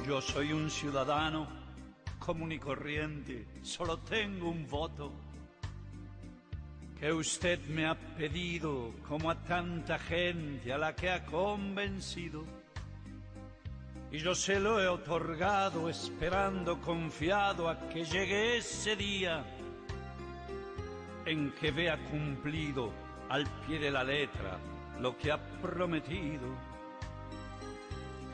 Yo soy un ciudadano común y corriente, solo tengo un voto que usted me ha pedido, como a tanta gente a la que ha convencido. Y yo se lo he otorgado esperando confiado a que llegue ese día en que vea cumplido al pie de la letra lo que ha prometido.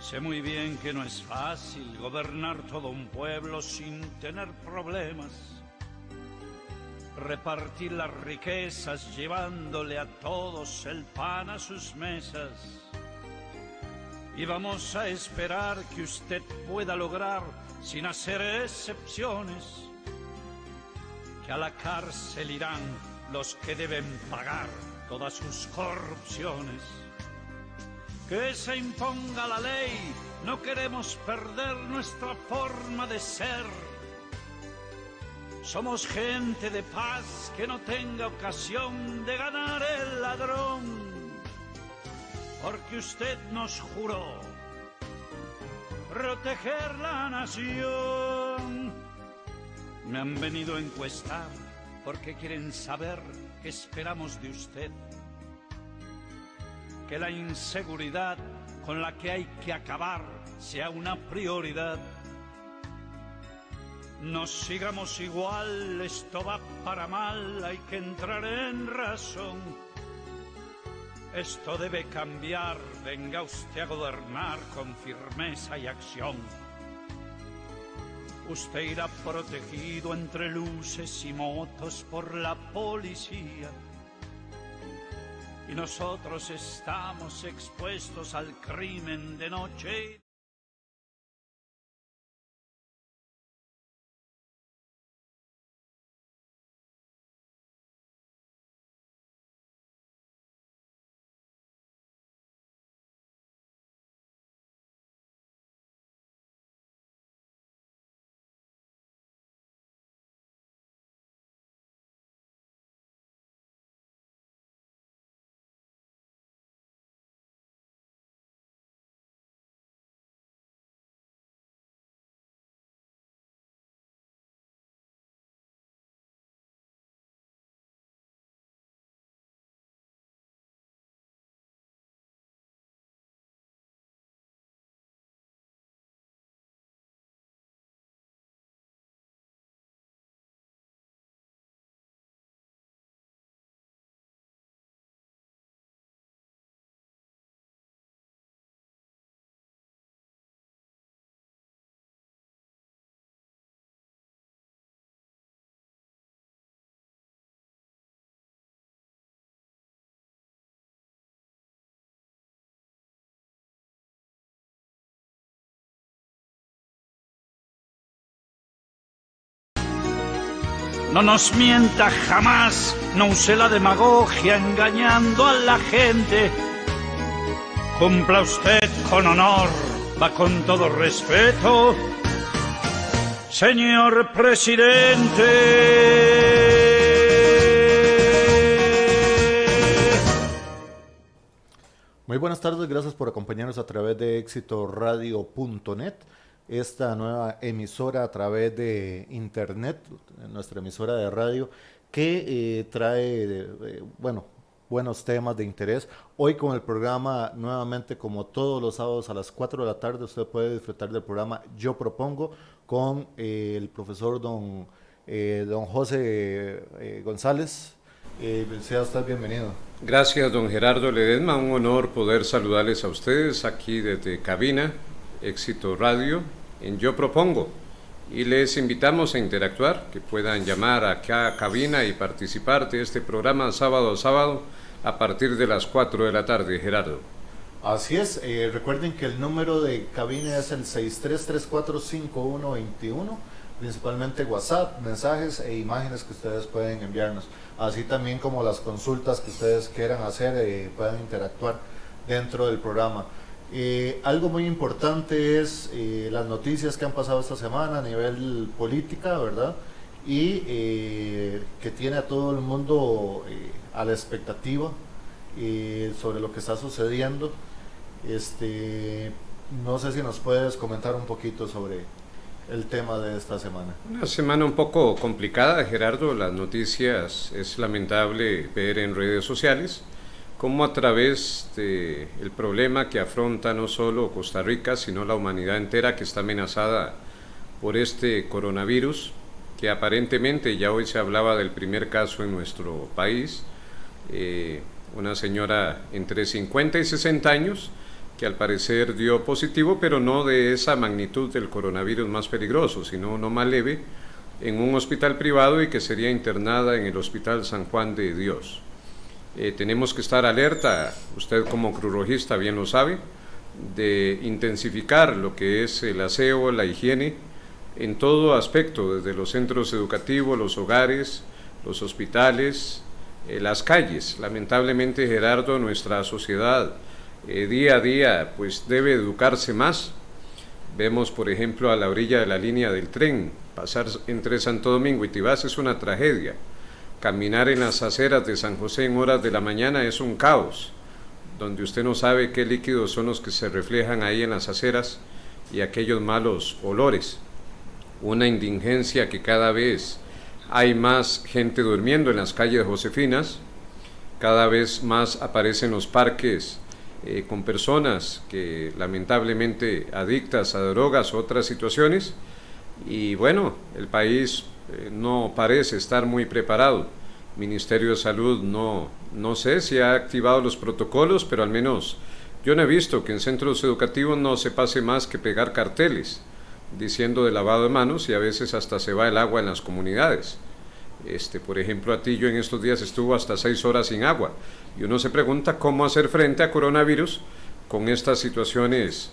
Sé muy bien que no es fácil gobernar todo un pueblo sin tener problemas, repartir las riquezas llevándole a todos el pan a sus mesas. Y vamos a esperar que usted pueda lograr, sin hacer excepciones, que a la cárcel irán los que deben pagar todas sus corrupciones. Que se imponga la ley, no queremos perder nuestra forma de ser. Somos gente de paz que no tenga ocasión de ganar el ladrón, porque usted nos juró proteger la nación. Me han venido a encuestar porque quieren saber qué esperamos de usted. Que la inseguridad con la que hay que acabar sea una prioridad. No sigamos igual, esto va para mal, hay que entrar en razón. Esto debe cambiar, venga usted a gobernar con firmeza y acción. Usted irá protegido entre luces y motos por la policía. Y nosotros estamos expuestos al crimen de noche. No nos mienta jamás, no use la demagogia engañando a la gente. Cumpla usted con honor, va con todo respeto, señor presidente. Muy buenas tardes, gracias por acompañarnos a través de exitoradio.net, esta nueva emisora a través de internet, nuestra emisora de radio que trae, buenos temas de interés. Hoy con el programa, nuevamente como todos los sábados a las 4 de la tarde, usted puede disfrutar del programa Yo Propongo con el profesor don José González. Sea usted bienvenido. Gracias, don Gerardo Ledesma, un honor poder saludarles a ustedes aquí desde cabina Éxito Radio en Yo Propongo, y les invitamos a interactuar, que puedan llamar acá a cabina y participar de este programa sábado a sábado a partir de las 4 de la tarde, Gerardo. Así es, recuerden que el número de cabina es el 63345121, principalmente WhatsApp, mensajes e imágenes que ustedes pueden enviarnos, así también como las consultas que ustedes quieran hacer, puedan interactuar dentro del programa. Algo muy importante es las noticias que han pasado esta semana a nivel política, ¿verdad? y que tiene a todo el mundo a la expectativa sobre lo que está sucediendo. No sé si nos puedes comentar un poquito sobre el tema de esta semana. Una semana un poco complicada, Gerardo. Las noticias, es lamentable ver en redes sociales cómo a través del problema que afronta no solo Costa Rica, sino la humanidad entera, que está amenazada por este coronavirus, que aparentemente ya hoy se hablaba del primer caso en nuestro país, una señora entre 50 y 60 años, que al parecer dio positivo, pero no de esa magnitud del coronavirus más peligroso, sino uno más leve, en un hospital privado y que sería internada en el Hospital San Juan de Dios. Tenemos que estar alerta, usted como cruzrojista bien lo sabe, de intensificar lo que es el aseo, la higiene, en todo aspecto, desde los centros educativos, los hogares, los hospitales, las calles. Lamentablemente, Gerardo, nuestra sociedad día a día pues debe educarse más. Vemos, por ejemplo, a la orilla de la línea del tren, pasar entre Santo Domingo y Tibás es una tragedia. Caminar en las aceras de San José en horas de la mañana es un caos, donde usted no sabe qué líquidos son los que se reflejan ahí en las aceras y aquellos malos olores. Una indigencia que cada vez hay más gente durmiendo en las calles josefinas, cada vez más aparecen los parques con personas que lamentablemente adictas a drogas u otras situaciones, y bueno, el país no parece estar muy preparado. Ministerio de Salud no sé si ha activado los protocolos, pero al menos yo no he visto que en centros educativos no se pase más que pegar carteles diciendo de lavado de manos, y a veces hasta se va el agua en las comunidades. Por ejemplo, Atillo en estos días estuvo hasta 6 horas sin agua, y uno se pregunta cómo hacer frente a coronavirus con estas situaciones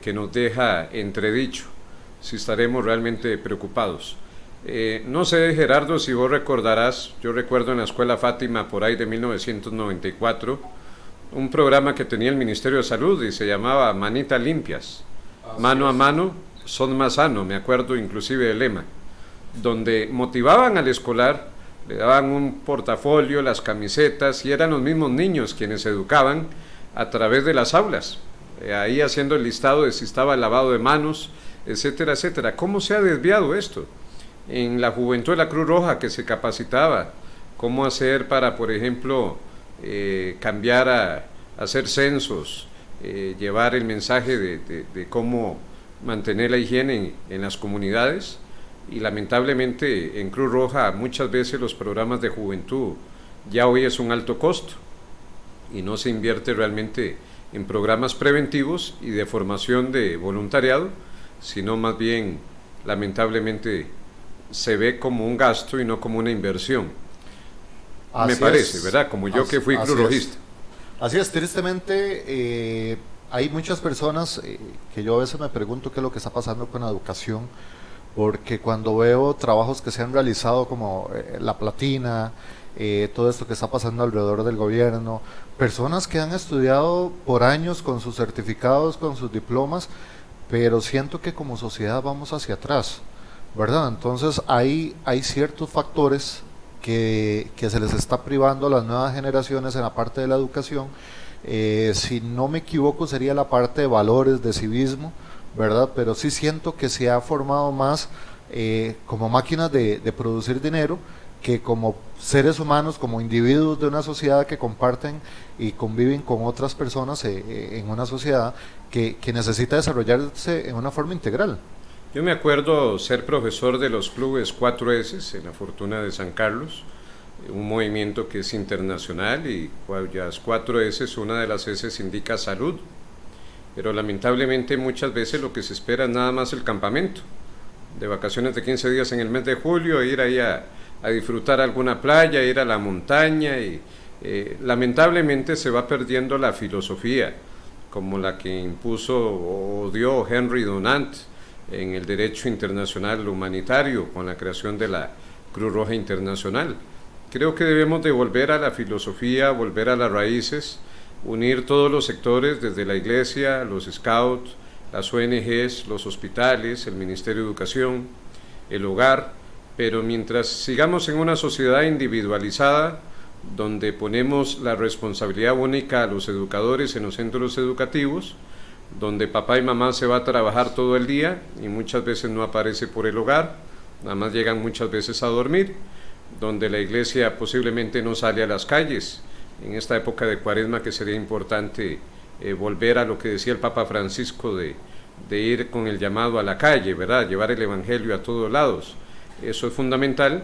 que nos deja entredicho si estaremos realmente preocupados. No sé, Gerardo, si vos recordarás, yo recuerdo en la Escuela Fátima por ahí de 1994, un programa que tenía el Ministerio de Salud y se llamaba Manitas Limpias, mano a mano son más sanos, me acuerdo inclusive del lema, donde motivaban al escolar, le daban un portafolio, las camisetas, y eran los mismos niños quienes se educaban a través de las aulas, ahí haciendo el listado de si estaba el lavado de manos, etcétera, etcétera. ¿Cómo se ha desviado esto? En la juventud de la Cruz Roja, que se capacitaba cómo hacer para, por ejemplo, cambiar a hacer censos, llevar el mensaje de cómo mantener la higiene en las comunidades, y lamentablemente en Cruz Roja muchas veces los programas de juventud ya hoy es un alto costo y no se invierte realmente en programas preventivos y de formación de voluntariado, sino más bien lamentablemente se ve como un gasto y no como una inversión. Me parece, ¿verdad? Como yo que fui cruzrojista. Así es, tristemente hay muchas personas que yo a veces me pregunto qué es lo que está pasando con la educación, porque cuando veo trabajos que se han realizado como la platina, todo esto que está pasando alrededor del gobierno, personas que han estudiado por años con sus certificados, con sus diplomas, pero siento que como sociedad vamos hacia atrás, ¿verdad? Entonces hay ciertos factores que se les está privando a las nuevas generaciones en la parte de la educación. Si no me equivoco sería la parte de valores, de civismo, ¿verdad? Pero sí siento que se ha formado más como máquinas de producir dinero que como seres humanos, como individuos de una sociedad que comparten y conviven con otras personas en una sociedad que necesita desarrollarse en una forma integral. Yo me acuerdo ser profesor de los clubes 4S en la Fortuna de San Carlos, un movimiento que es internacional y cuyas 4S, una de las S indica salud, pero lamentablemente muchas veces lo que se espera es nada más el campamento, de vacaciones de 15 días en el mes de julio, ir ahí a disfrutar alguna playa, ir a la montaña, y lamentablemente se va perdiendo la filosofía como la que impuso o dio Henry Dunant en el derecho internacional humanitario con la creación de la Cruz Roja Internacional. Creo que debemos de volver a la filosofía, volver a las raíces, unir todos los sectores, desde la iglesia, los scouts, las ONGs, los hospitales, el Ministerio de Educación, el hogar, pero mientras sigamos en una sociedad individualizada, donde ponemos la responsabilidad única a los educadores en los centros educativos, donde papá y mamá se va a trabajar todo el día y muchas veces no aparece por el hogar, nada más llegan muchas veces a dormir, donde la iglesia posiblemente no sale a las calles, en esta época de Cuaresma, que sería importante volver a lo que decía el Papa Francisco de ir con el llamado a la calle, ¿verdad? Llevar el evangelio a todos lados. Eso es fundamental,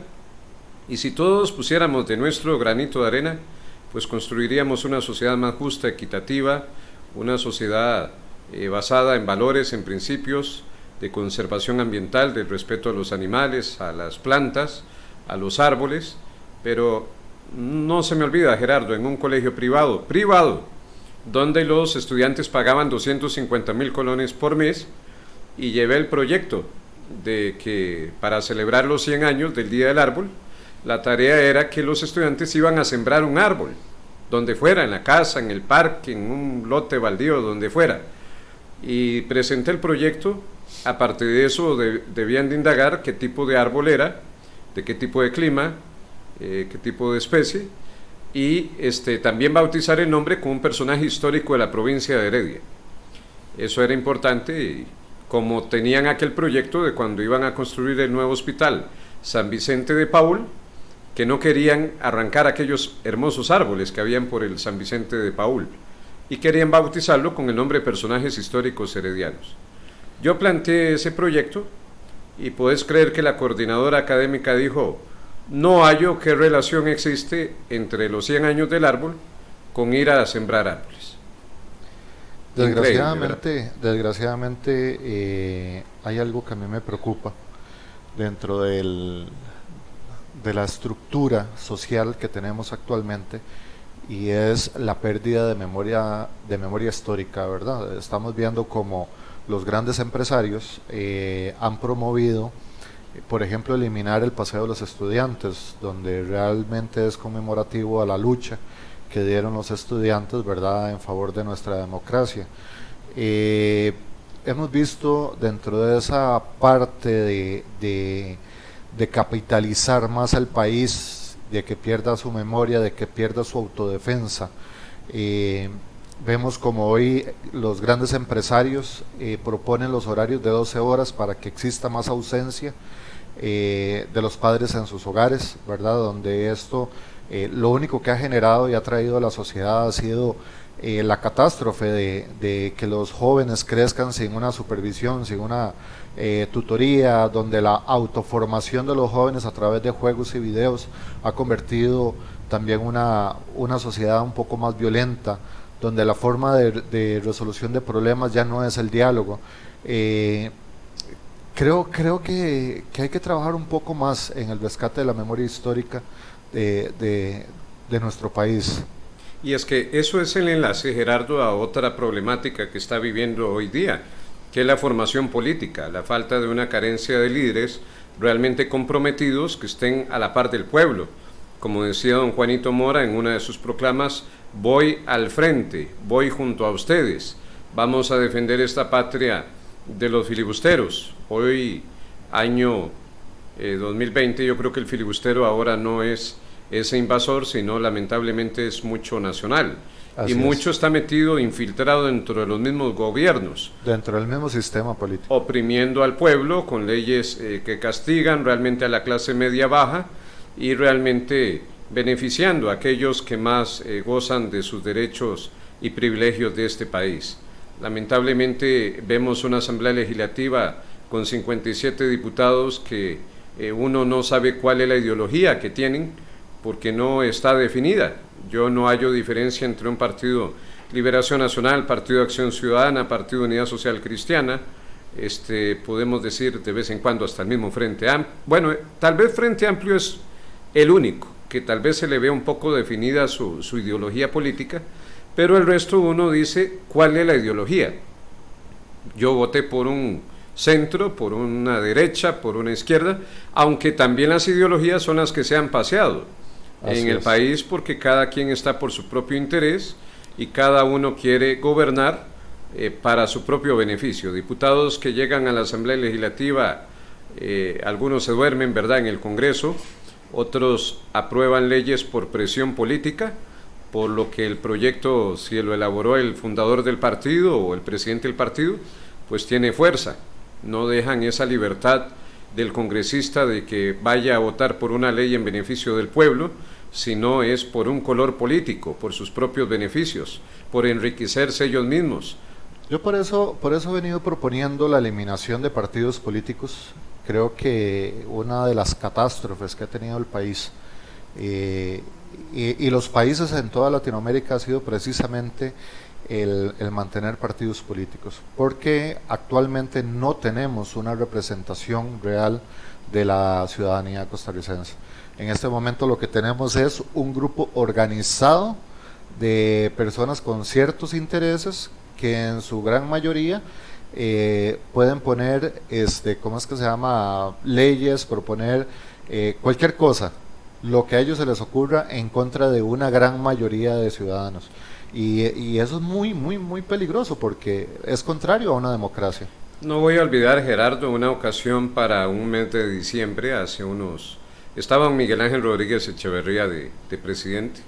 y si todos pusiéramos de nuestro granito de arena, pues construiríamos una sociedad más justa, equitativa, una sociedad basada en valores, en principios de conservación ambiental, del respeto a los animales, a las plantas, a los árboles. Pero no se me olvida, Gerardo, en un colegio privado, donde los estudiantes pagaban 250,000 colones por mes, y llevé el proyecto de que para celebrar los 100 años del Día del Árbol, la tarea era que los estudiantes iban a sembrar un árbol, donde fuera, en la casa, en el parque, en un lote baldío, donde fuera. Y presenté el proyecto. Aparte de eso, debían de indagar qué tipo de árbol era, de qué tipo de clima, qué tipo de especie, y también bautizar el nombre con un personaje histórico de la provincia de Heredia. Eso era importante, y como tenían aquel proyecto de cuando iban a construir el nuevo hospital San Vicente de Paúl, que no querían arrancar aquellos hermosos árboles que habían por el San Vicente de Paúl, y querían bautizarlo con el nombre de personajes históricos heredianos. Yo planteé ese proyecto, y puedes creer que la coordinadora académica dijo: no hallo qué relación existe entre los 100 años del árbol con ir a sembrar árboles. Desgraciadamente, hay algo que a mí me preocupa dentro de la estructura social que tenemos actualmente, y es la pérdida de memoria histórica, ¿verdad? Estamos viendo como los grandes empresarios han promovido, por ejemplo, eliminar el paseo de los estudiantes, donde realmente es conmemorativo a la lucha que dieron los estudiantes, ¿verdad?, en favor de nuestra democracia. Hemos visto dentro de esa parte de capitalizar más al país, de que pierda su memoria, de que pierda su autodefensa. Vemos como hoy los grandes empresarios proponen los horarios de 12 horas para que exista más ausencia de los padres en sus hogares, ¿verdad? Donde esto lo único que ha generado y ha traído a la sociedad ha sido la catástrofe de que los jóvenes crezcan sin una supervisión, sin una tutoría, donde la autoformación de los jóvenes a través de juegos y videos ha convertido también una sociedad un poco más violenta, donde la forma de resolución de problemas ya no es el diálogo. Creo que hay que trabajar un poco más en el rescate de la memoria histórica de nuestro país. Y es que eso es el enlace, Gerardo, a otra problemática que está viviendo hoy día, que es la formación política, la falta de una carencia de líderes realmente comprometidos que estén a la par del pueblo. Como decía don Juanito Mora en una de sus proclamas: voy al frente, voy junto a ustedes, vamos a defender esta patria de los filibusteros. Hoy, año 2020, yo creo que el filibustero ahora no es ese invasor, sino lamentablemente es mucho nacional. Así y mucho está metido, infiltrado dentro de los mismos gobiernos. Dentro del mismo sistema político. Oprimiendo al pueblo con leyes que castigan realmente a la clase media baja, y realmente beneficiando a aquellos que más gozan de sus derechos y privilegios de este país. Lamentablemente vemos una asamblea legislativa con 57 diputados que uno no sabe cuál es la ideología que tienen, porque no está definida. Yo no hallo diferencia entre un partido Liberación Nacional, Partido Acción Ciudadana, Partido Unidad Social Cristiana, podemos decir de vez en cuando hasta el mismo Frente Amplio. Bueno, tal vez Frente Amplio es el único que tal vez se le vea un poco definida su ideología política, pero el resto uno dice cuál es la ideología. Yo voté por un centro, por una derecha, por una izquierda, aunque también las ideologías son las que se han paseado en el país, porque cada quien está por su propio interés y cada uno quiere gobernar para su propio beneficio. Diputados que llegan a la Asamblea Legislativa algunos se duermen, ¿verdad?, en el Congreso, otros aprueban leyes por presión política, por lo que el proyecto, si lo elaboró el fundador del partido o el presidente del partido, pues tiene fuerza. No dejan esa libertad del congresista de que vaya a votar por una ley en beneficio del pueblo, sino es por un color político, por sus propios beneficios, por enriquecerse ellos mismos. Yo por eso he venido proponiendo la eliminación de partidos políticos. Creo que una de las catástrofes que ha tenido el país y los países en toda Latinoamérica ha sido precisamente el mantener partidos políticos, porque actualmente no tenemos una representación real de la ciudadanía costarricense. En este momento lo que tenemos es un grupo organizado de personas con ciertos intereses que en su gran mayoría pueden poner, ¿cómo es que se llama?, leyes, proponer cualquier cosa, lo que a ellos se les ocurra en contra de una gran mayoría de ciudadanos. Y eso es muy, muy, muy peligroso porque es contrario a una democracia. No voy a olvidar, Gerardo, una ocasión para un mes de diciembre, estaba Miguel Ángel Rodríguez Echeverría de presidente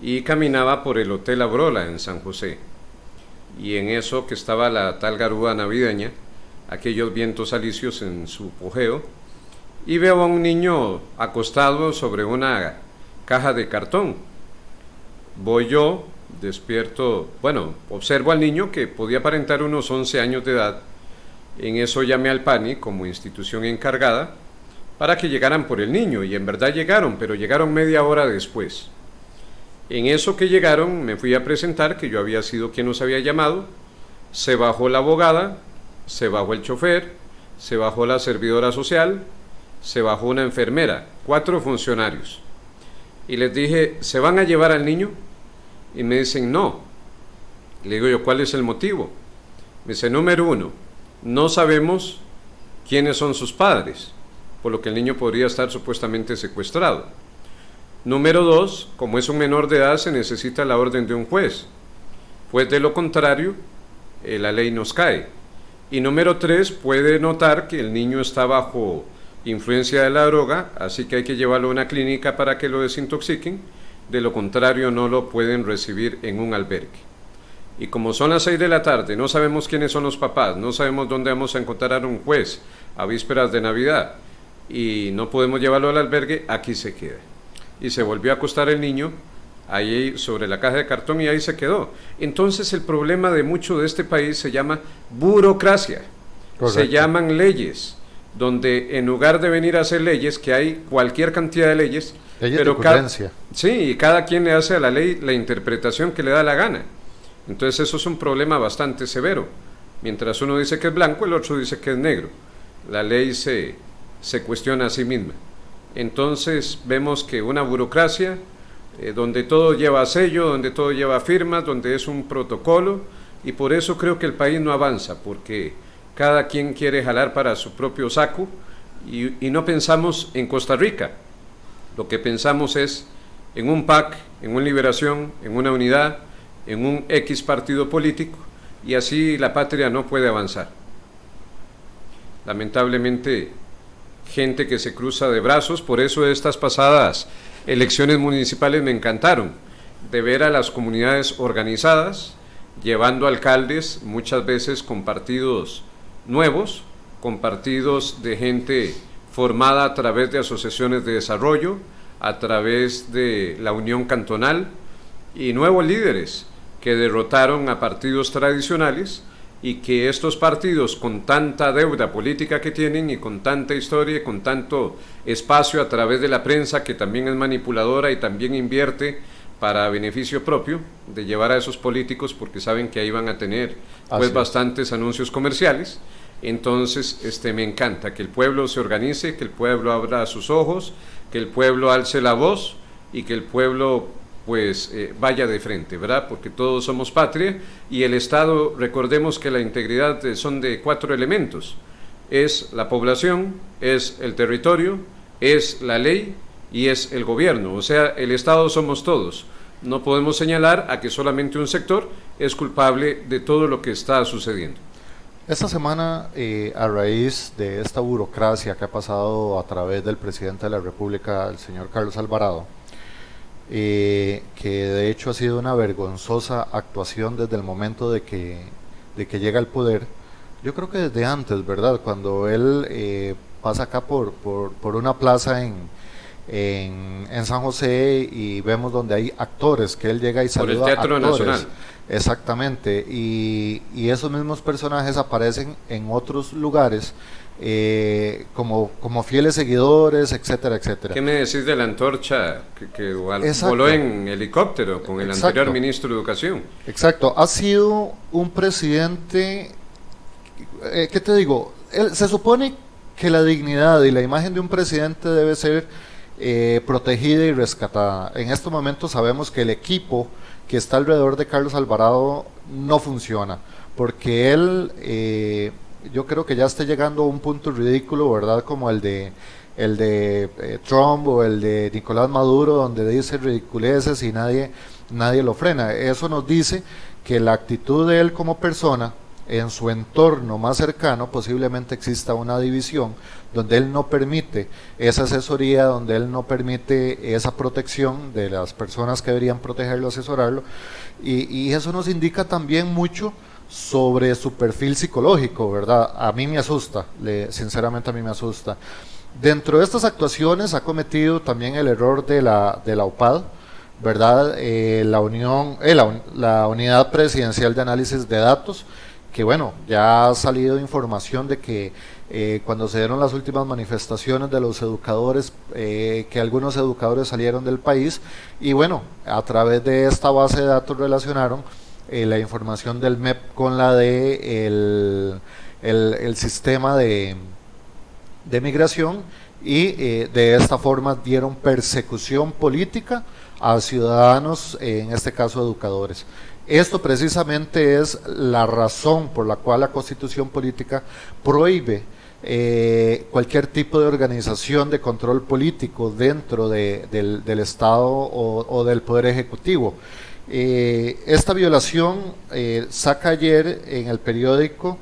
y caminaba por el Hotel Abrola en San José, y en eso que estaba la tal garúa navideña, aquellos vientos alisios en su apogeo, y veo a un niño acostado sobre una caja de cartón. Voy yo, despierto, observo al niño que podía aparentar unos 11 años de edad. En eso llamé al PANI como institución encargada para que llegaran por el niño, y en verdad llegaron, pero llegaron media hora después. En eso que llegaron me fui a presentar que yo había sido quien nos había llamado. Se bajó la abogada, se bajó el chofer, se bajó la servidora social, se bajó una enfermera, 4 funcionarios. Y les dije, ¿se van a llevar al niño? Y me dicen, no. Le digo yo, ¿cuál es el motivo? Me dice, número 1, no sabemos quiénes son sus padres, por lo que el niño podría estar supuestamente secuestrado. Número 2, como es un menor de edad, se necesita la orden de un juez, pues de lo contrario, la ley nos cae. Y número 3, puede notar que el niño está bajo influencia de la droga, así que hay que llevarlo a una clínica para que lo desintoxiquen, de lo contrario no lo pueden recibir en un albergue. Y como son las 6 de la tarde, no sabemos quiénes son los papás, no sabemos dónde vamos a encontrar a un juez a vísperas de Navidad, y no podemos llevarlo al albergue, aquí se queda. Y se volvió a acostar el niño ahí sobre la caja de cartón y ahí se quedó. Entonces el problema de mucho de este país se llama burocracia. Correcto. Se llaman leyes, donde en lugar de venir a hacer leyes, que hay cualquier cantidad de leyes, pero y cada quien le hace a la ley la interpretación que le da la gana. Entonces eso es un problema bastante severo. Mientras uno dice que es blanco, el otro dice que es negro. La ley se cuestiona a sí misma. Entonces vemos que una burocracia donde todo lleva sello, donde todo lleva firmas, donde es un protocolo, y por eso creo que el país no avanza, porque cada quien quiere jalar para su propio saco y no pensamos en Costa Rica. Lo que pensamos es en un PAC, en una liberación, en una unidad, en un X partido político, y así la patria no puede avanzar. Lamentablemente, gente que se cruza de brazos, por eso estas pasadas elecciones municipales me encantaron, de ver a las comunidades organizadas, llevando alcaldes muchas veces con partidos nuevos, con partidos de gente formada a través de asociaciones de desarrollo, a través de la unión cantonal, y nuevos líderes que derrotaron a partidos tradicionales, y que estos partidos, con tanta deuda política que tienen y con tanta historia y con tanto espacio a través de la prensa, que también es manipuladora y también invierte para beneficio propio de llevar a esos políticos, porque saben que ahí van a tener pues bastantes anuncios comerciales. Entonces me encanta que el pueblo se organice, que el pueblo abra sus ojos, que el pueblo alce la voz y que el pueblo vaya de frente, ¿verdad? Porque todos somos patria, y el Estado, recordemos que la integridad son de 4 elementos: es la población, es el territorio, es la ley y es el gobierno. O sea, el Estado somos todos. No podemos señalar a que solamente un sector es culpable de todo lo que está sucediendo. Esta semana, a raíz de esta burocracia que ha pasado a través del presidente de la República, el señor Carlos Alvarado, que de hecho ha sido una vergonzosa actuación desde el momento de que llega al poder, yo creo que desde antes, ¿verdad? Cuando él pasa acá por una plaza en San José y vemos donde hay actores, que él llega y saluda por el Teatro actores. Nacional. Exactamente, y esos mismos personajes aparecen en otros lugares como fieles seguidores, etcétera, etcétera. ¿Qué me decís de la antorcha que Exacto. voló en helicóptero con el Exacto. anterior ministro de Educación? Exacto, ha sido un presidente, ¿qué te digo? Se supone que la dignidad y la imagen de un presidente debe ser protegida y rescatada. En estos momentos sabemos que el equipo que está alrededor de Carlos Alvarado no funciona, porque él, yo creo que ya está llegando a un punto ridículo, ¿verdad? Como el de Trump o el de Nicolás Maduro, donde dice ridiculeces y nadie lo frena. Eso nos dice que la actitud de él como persona, en su entorno más cercano, posiblemente exista una división donde él no permite esa asesoría, donde él no permite esa protección de las personas que deberían protegerlo, asesorarlo, y eso nos indica también mucho sobre su perfil psicológico, ¿verdad? A mí me asusta, sinceramente a mí me asusta. Dentro de estas actuaciones ha cometido también el error de la UPAD, ¿verdad? La Unidad Presidencial de Análisis de Datos, que bueno, ya ha salido información de que cuando se dieron las últimas manifestaciones de los educadores, que algunos educadores salieron del país, y bueno, a través de esta base de datos relacionaron la información del MEP con la de el sistema de migración, y de esta forma dieron persecución política a ciudadanos, en este caso educadores. Esto precisamente es la razón por la cual la Constitución Política prohíbe cualquier tipo de organización de control político dentro del Estado o del Poder Ejecutivo. Esta violación saca ayer en el periódico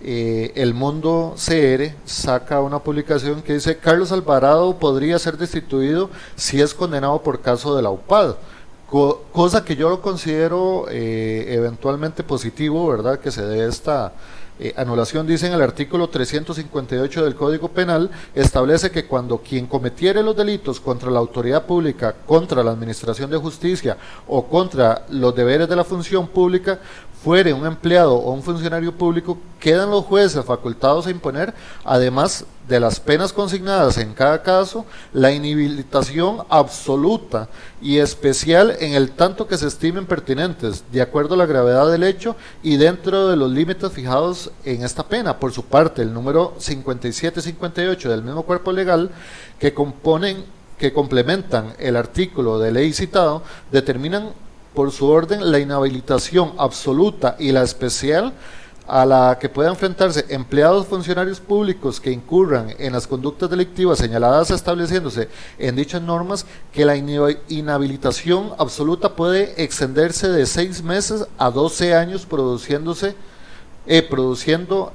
El Mundo CR, saca una publicación que dice: Carlos Alvarado podría ser destituido si es condenado por caso de la UPAD. Cosa que yo lo considero eventualmente positivo, ¿verdad? Que se dé esta anulación. Dice en el artículo 358 del Código Penal, establece que cuando quien cometiere los delitos contra la autoridad pública, contra la administración de justicia o contra los deberes de la función pública, fuere un empleado o un funcionario público, quedan los jueces facultados a imponer, además de las penas consignadas en cada caso, la inhabilitación absoluta y especial en el tanto que se estimen pertinentes, de acuerdo a la gravedad del hecho y dentro de los límites fijados en esta pena. Por su parte, el número 57 y 58 del mismo cuerpo legal, que complementan el artículo de ley citado, determinan por su orden la inhabilitación absoluta y la especial a la que puedan enfrentarse empleados funcionarios públicos que incurran en las conductas delictivas señaladas, estableciéndose en dichas normas que la inhabilitación absoluta puede extenderse de 6 meses a 12 años, produciendo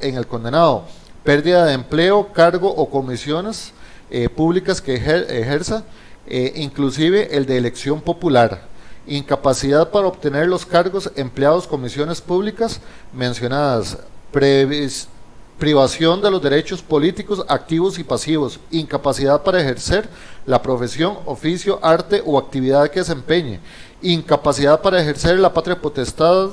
en el condenado pérdida de empleo, cargo o comisiones públicas que ejerza, inclusive el de elección popular, incapacidad para obtener los cargos, empleados, comisiones públicas mencionadas, privación de los derechos políticos activos y pasivos, incapacidad para ejercer la profesión, oficio, arte o actividad que desempeñe, incapacidad para ejercer la patria potestad,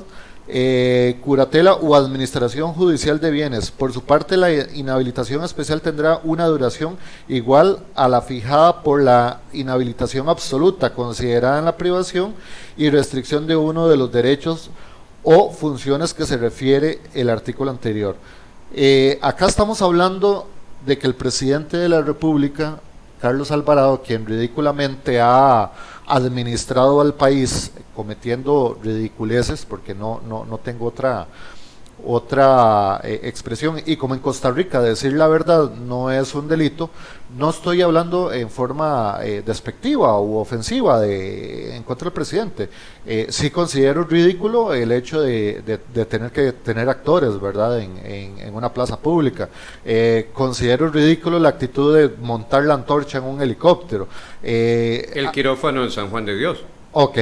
curatela o administración judicial de bienes. Por su parte, la inhabilitación especial tendrá una duración igual a la fijada por la inhabilitación absoluta, considerada en la privación y restricción de uno de los derechos o funciones que se refiere el artículo anterior. Acá estamos hablando de que el presidente de la República, Carlos Alvarado, quien ridículamente ha administrado al país cometiendo ridiculeces, porque no tengo otra expresión. Y como en Costa Rica decir la verdad no es un delito, no estoy hablando en forma despectiva u ofensiva en contra del presidente. Sí considero ridículo el hecho de tener que tener actores, ¿verdad?, en una plaza pública. Considero ridículo la actitud de montar la antorcha en un helicóptero. El quirófano en San Juan de Dios. Ok.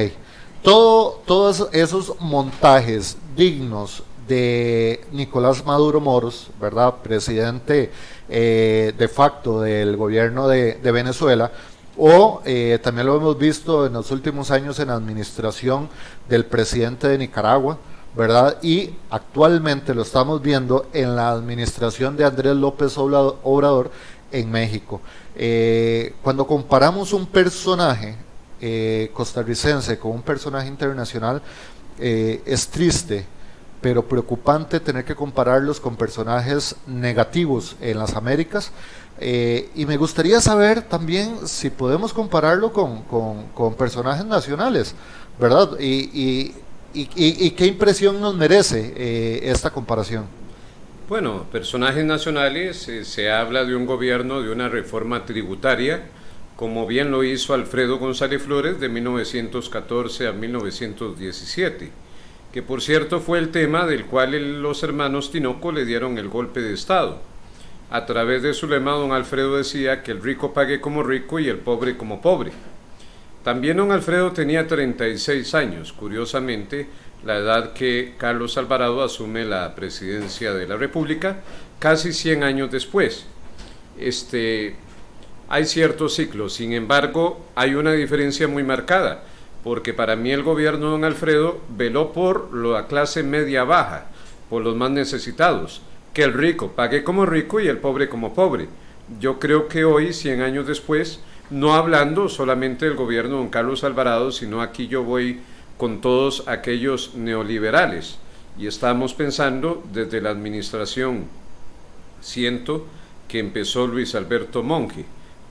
Todos esos montajes dignos de Nicolás Maduro Moros, ¿verdad?, presidente de facto del gobierno de Venezuela, o también lo hemos visto en los últimos años en la administración del presidente de Nicaragua, ¿verdad? Y actualmente lo estamos viendo en la administración de Andrés López Obrador en México. Cuando comparamos un personaje costarricense con un personaje internacional, es triste pero preocupante tener que compararlos con personajes negativos en las Américas, y me gustaría saber también si podemos compararlo con personajes nacionales, ¿verdad? Y qué impresión nos merece esta comparación. Bueno, personajes nacionales, se habla de un gobierno, de una reforma tributaria, como bien lo hizo Alfredo González Flores de 1914 a 1917, que por cierto fue el tema del cual los hermanos Tinoco le dieron el golpe de Estado. A través de su lema, don Alfredo decía que el rico pague como rico y el pobre como pobre. También don Alfredo tenía 36 años, curiosamente, la edad que Carlos Alvarado asume la presidencia de la República, casi 100 años después. Hay ciertos ciclos, sin embargo, hay una diferencia muy marcada, porque para mí el gobierno de don Alfredo veló por la clase media-baja, por los más necesitados, que el rico pague como rico y el pobre como pobre. Yo creo que hoy, 100 años después, no hablando solamente del gobierno de don Carlos Alvarado, sino aquí yo voy con todos aquellos neoliberales, y estamos pensando desde la administración, siento que empezó Luis Alberto Monge,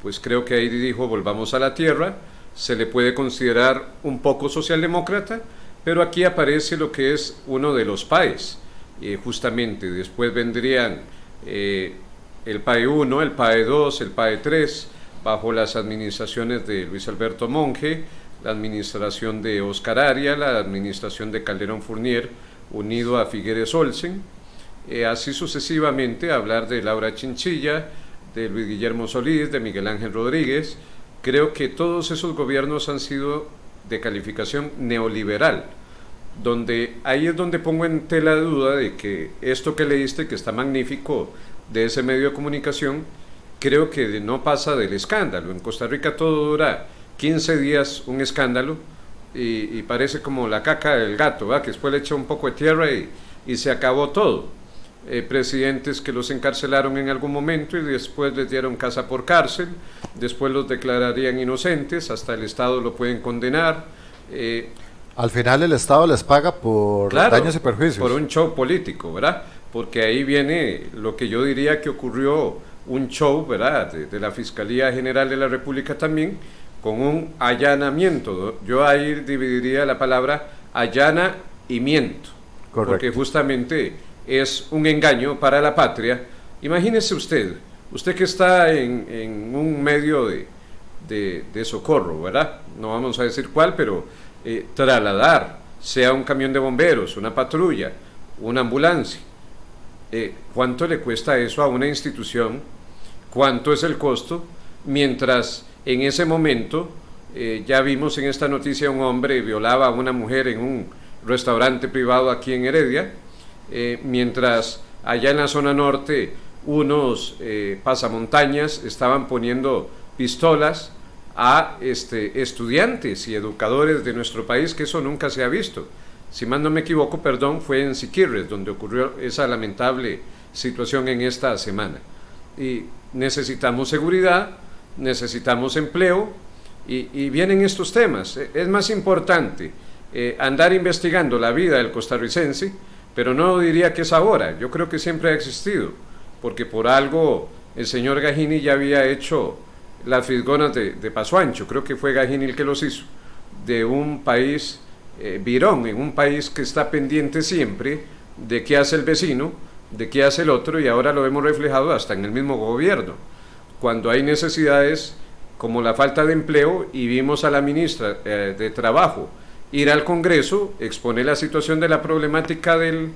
pues creo que ahí dijo volvamos a la tierra. Se le puede considerar un poco socialdemócrata, pero aquí aparece lo que es uno de los PAEs, justamente. Después vendrían el PAE 1, el PAE 2, el PAE 3, bajo las administraciones de Luis Alberto Monge, la administración de Oscar Aria, la administración de Calderón Fournier, unido a Figueres Olsen, así sucesivamente, hablar de Laura Chinchilla, de Luis Guillermo Solís, de Miguel Ángel Rodríguez. Creo que todos esos gobiernos han sido de calificación neoliberal, donde ahí es donde pongo en tela de duda de que esto que leíste, que está magnífico, de ese medio de comunicación, creo que no pasa del escándalo. En Costa Rica todo dura 15 días un escándalo y parece como la caca del gato, ¿verdad?, que después le echa un poco de tierra y se acabó todo. Presidentes que los encarcelaron en algún momento y después les dieron casa por cárcel, después los declararían inocentes, hasta el Estado lo pueden condenar. Al final el Estado les paga por daños y perjuicios. Por un show político, ¿verdad? Porque ahí viene lo que yo diría que ocurrió, un show, ¿verdad?, de la Fiscalía General de la República también, con un allanamiento. Yo ahí dividiría la palabra allana y miento. Correcto. Porque justamente es un engaño para la patria. Imagínese usted que está en un medio de socorro, ¿verdad? No vamos a decir cuál, pero trasladar, sea un camión de bomberos, una patrulla, una ambulancia. ¿Cuánto le cuesta eso a una institución? ¿Cuánto es el costo? Mientras en ese momento, ya vimos en esta noticia, un hombre violaba a una mujer en un restaurante privado aquí en Heredia, mientras allá en la zona norte unos pasamontañas estaban poniendo pistolas a estudiantes y educadores de nuestro país, que eso nunca se ha visto. Si mal no me equivoco, fue en Siquirres donde ocurrió esa lamentable situación en esta semana. Y necesitamos seguridad, necesitamos empleo, y vienen estos temas. Es más importante andar investigando la vida del costarricense, pero no diría que es ahora. Yo creo que siempre ha existido, porque por algo el señor Gahini ya había hecho las fisgonas de Paso Ancho. Creo que fue Gahini el que los hizo, de un país virón, en un país que está pendiente siempre de qué hace el vecino, de qué hace el otro, y ahora lo vemos reflejado hasta en el mismo gobierno, cuando hay necesidades como la falta de empleo, y vimos a la ministra de Trabajo ir al Congreso, exponer la situación de la problemática del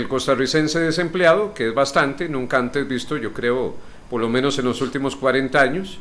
costarricense desempleado, que es bastante, nunca antes visto, yo creo, por lo menos en los últimos 40 años.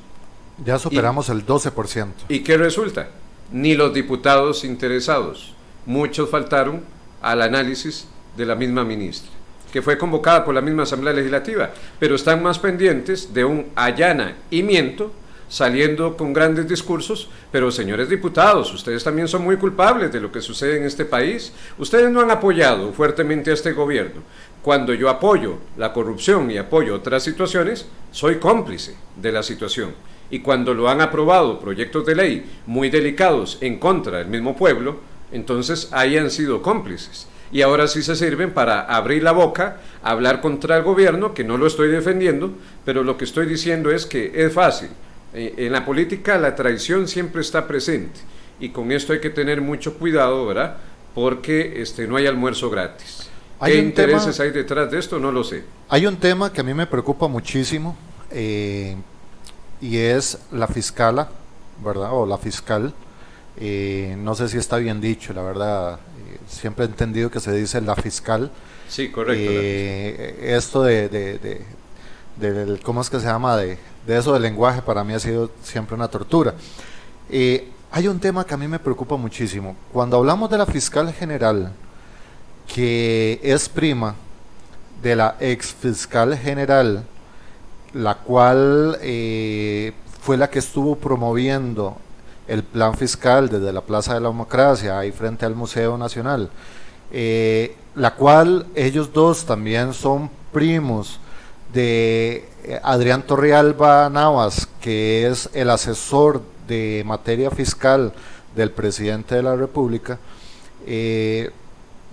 Ya superamos el 12%. ¿Y qué resulta? Ni los diputados interesados, muchos faltaron al análisis de la misma ministra, que fue convocada por la misma Asamblea Legislativa, pero están más pendientes de un allanamiento, saliendo con grandes discursos. Pero señores diputados, ustedes también son muy culpables de lo que sucede en este país. Ustedes no han apoyado fuertemente a este gobierno. Cuando yo apoyo la corrupción y apoyo otras situaciones, soy cómplice de la situación. Y cuando lo han aprobado proyectos de ley muy delicados en contra del mismo pueblo, entonces ahí han sido cómplices. Y ahora sí se sirven para abrir la boca, hablar contra el gobierno, que no lo estoy defendiendo, pero lo que estoy diciendo es que es fácil. En la política la traición siempre está presente, y con esto hay que tener mucho cuidado, ¿verdad? Porque no hay almuerzo gratis. ¿Qué intereses hay detrás de esto? No lo sé. Hay un tema que a mí me preocupa muchísimo, y es la fiscala, ¿verdad? O la fiscal. No sé si está bien dicho, la verdad. Siempre he entendido que se dice la fiscal. Sí, correcto. Esto ¿cómo es que se llama? De eso del lenguaje para mí ha sido siempre una tortura. Hay un tema que a mí me preocupa muchísimo. Cuando hablamos de la fiscal general, que es prima de la ex fiscal general, la cual fue la que estuvo promoviendo el plan fiscal desde la Plaza de la Democracia, ahí frente al Museo Nacional, la cual ellos dos también son primos de Adrián Torrealba Navas, que es el asesor de materia fiscal del presidente de la República.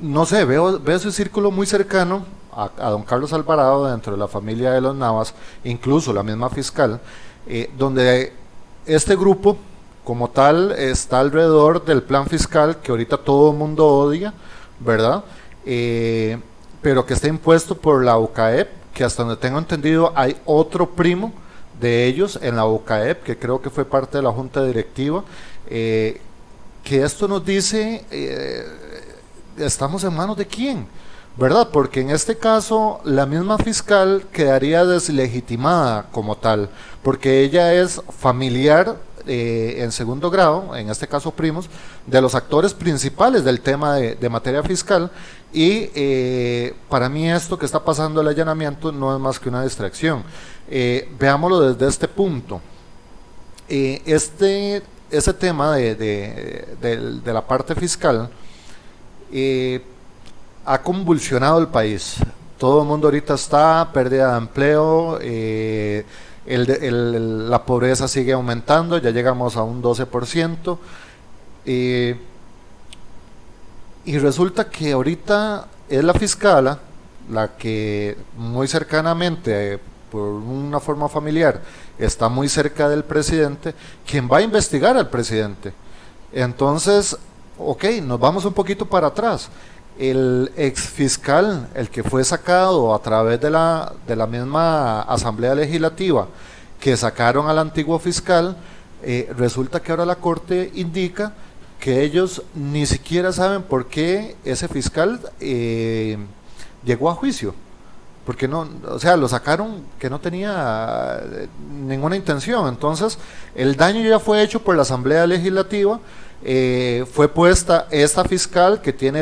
No sé, veo ese círculo muy cercano a don Carlos Alvarado dentro de la familia de los Navas, incluso la misma fiscal, donde este grupo como tal está alrededor del plan fiscal que ahorita todo el mundo odia, ¿verdad? Pero que está impuesto por la UCAEP, que hasta donde tengo entendido hay otro primo de ellos en la UCAEP, que creo que fue parte de la junta directiva, que esto nos dice, ¿estamos en manos de quién? ¿Verdad? Porque en este caso la misma fiscal quedaría deslegitimada como tal, porque ella es familiar en segundo grado, en este caso primos, de los actores principales del tema de materia fiscal, y para mí esto que está pasando, el allanamiento, no es más que una distracción. Veámoslo desde este punto. Ese tema de la parte fiscal ha convulsionado el país. Todo el mundo ahorita está pérdida de empleo, la pobreza sigue aumentando, ya llegamos a un 12%, y resulta que ahorita es la fiscala la que muy cercanamente, por una forma familiar, está muy cerca del presidente, quien va a investigar al presidente. Entonces, ok, nos vamos un poquito para atrás. El ex fiscal, el que fue sacado a través de la misma Asamblea Legislativa, que sacaron al antiguo fiscal, resulta que ahora la Corte indica que ellos ni siquiera saben por qué ese fiscal llegó a juicio, porque no, o sea, lo sacaron que no tenía ninguna intención. Entonces el daño ya fue hecho por la Asamblea Legislativa. Fue puesta esta fiscal que tiene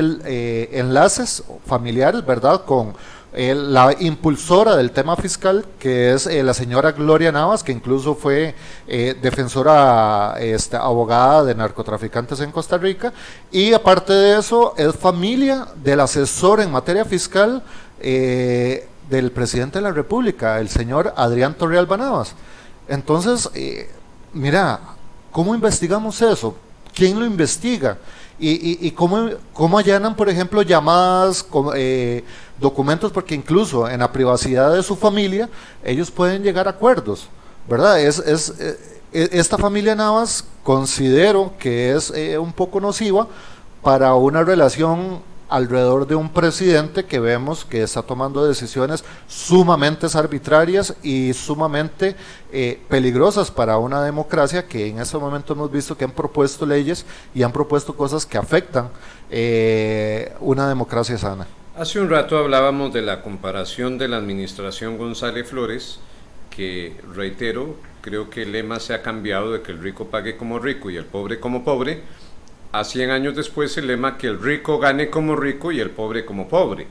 enlaces familiares, ¿verdad?, con la impulsora del tema fiscal, que es la señora Gloria Navas, que incluso fue defensora, abogada de narcotraficantes en Costa Rica, y aparte de eso es familia del asesor en materia fiscal del presidente de la República, el señor Adrián Torrealba Navas. Entonces, mira, ¿cómo investigamos eso? ¿Quién lo investiga? ¿Y cómo allanan, por ejemplo, llamadas, documentos? Porque incluso en la privacidad de su familia ellos pueden llegar a acuerdos, ¿verdad? Esta familia Navas considero que es un poco nociva para una relación alrededor de un presidente que vemos que está tomando decisiones sumamente arbitrarias y sumamente peligrosas para una democracia, que en este momento hemos visto que han propuesto leyes y han propuesto cosas que afectan una democracia sana. Hace un rato hablábamos de la comparación de la administración González Flores, que reitero, creo que el lema se ha cambiado de que el rico pague como rico y el pobre como pobre, a 100 años después el lema que el rico gane como rico y el pobre como pobre,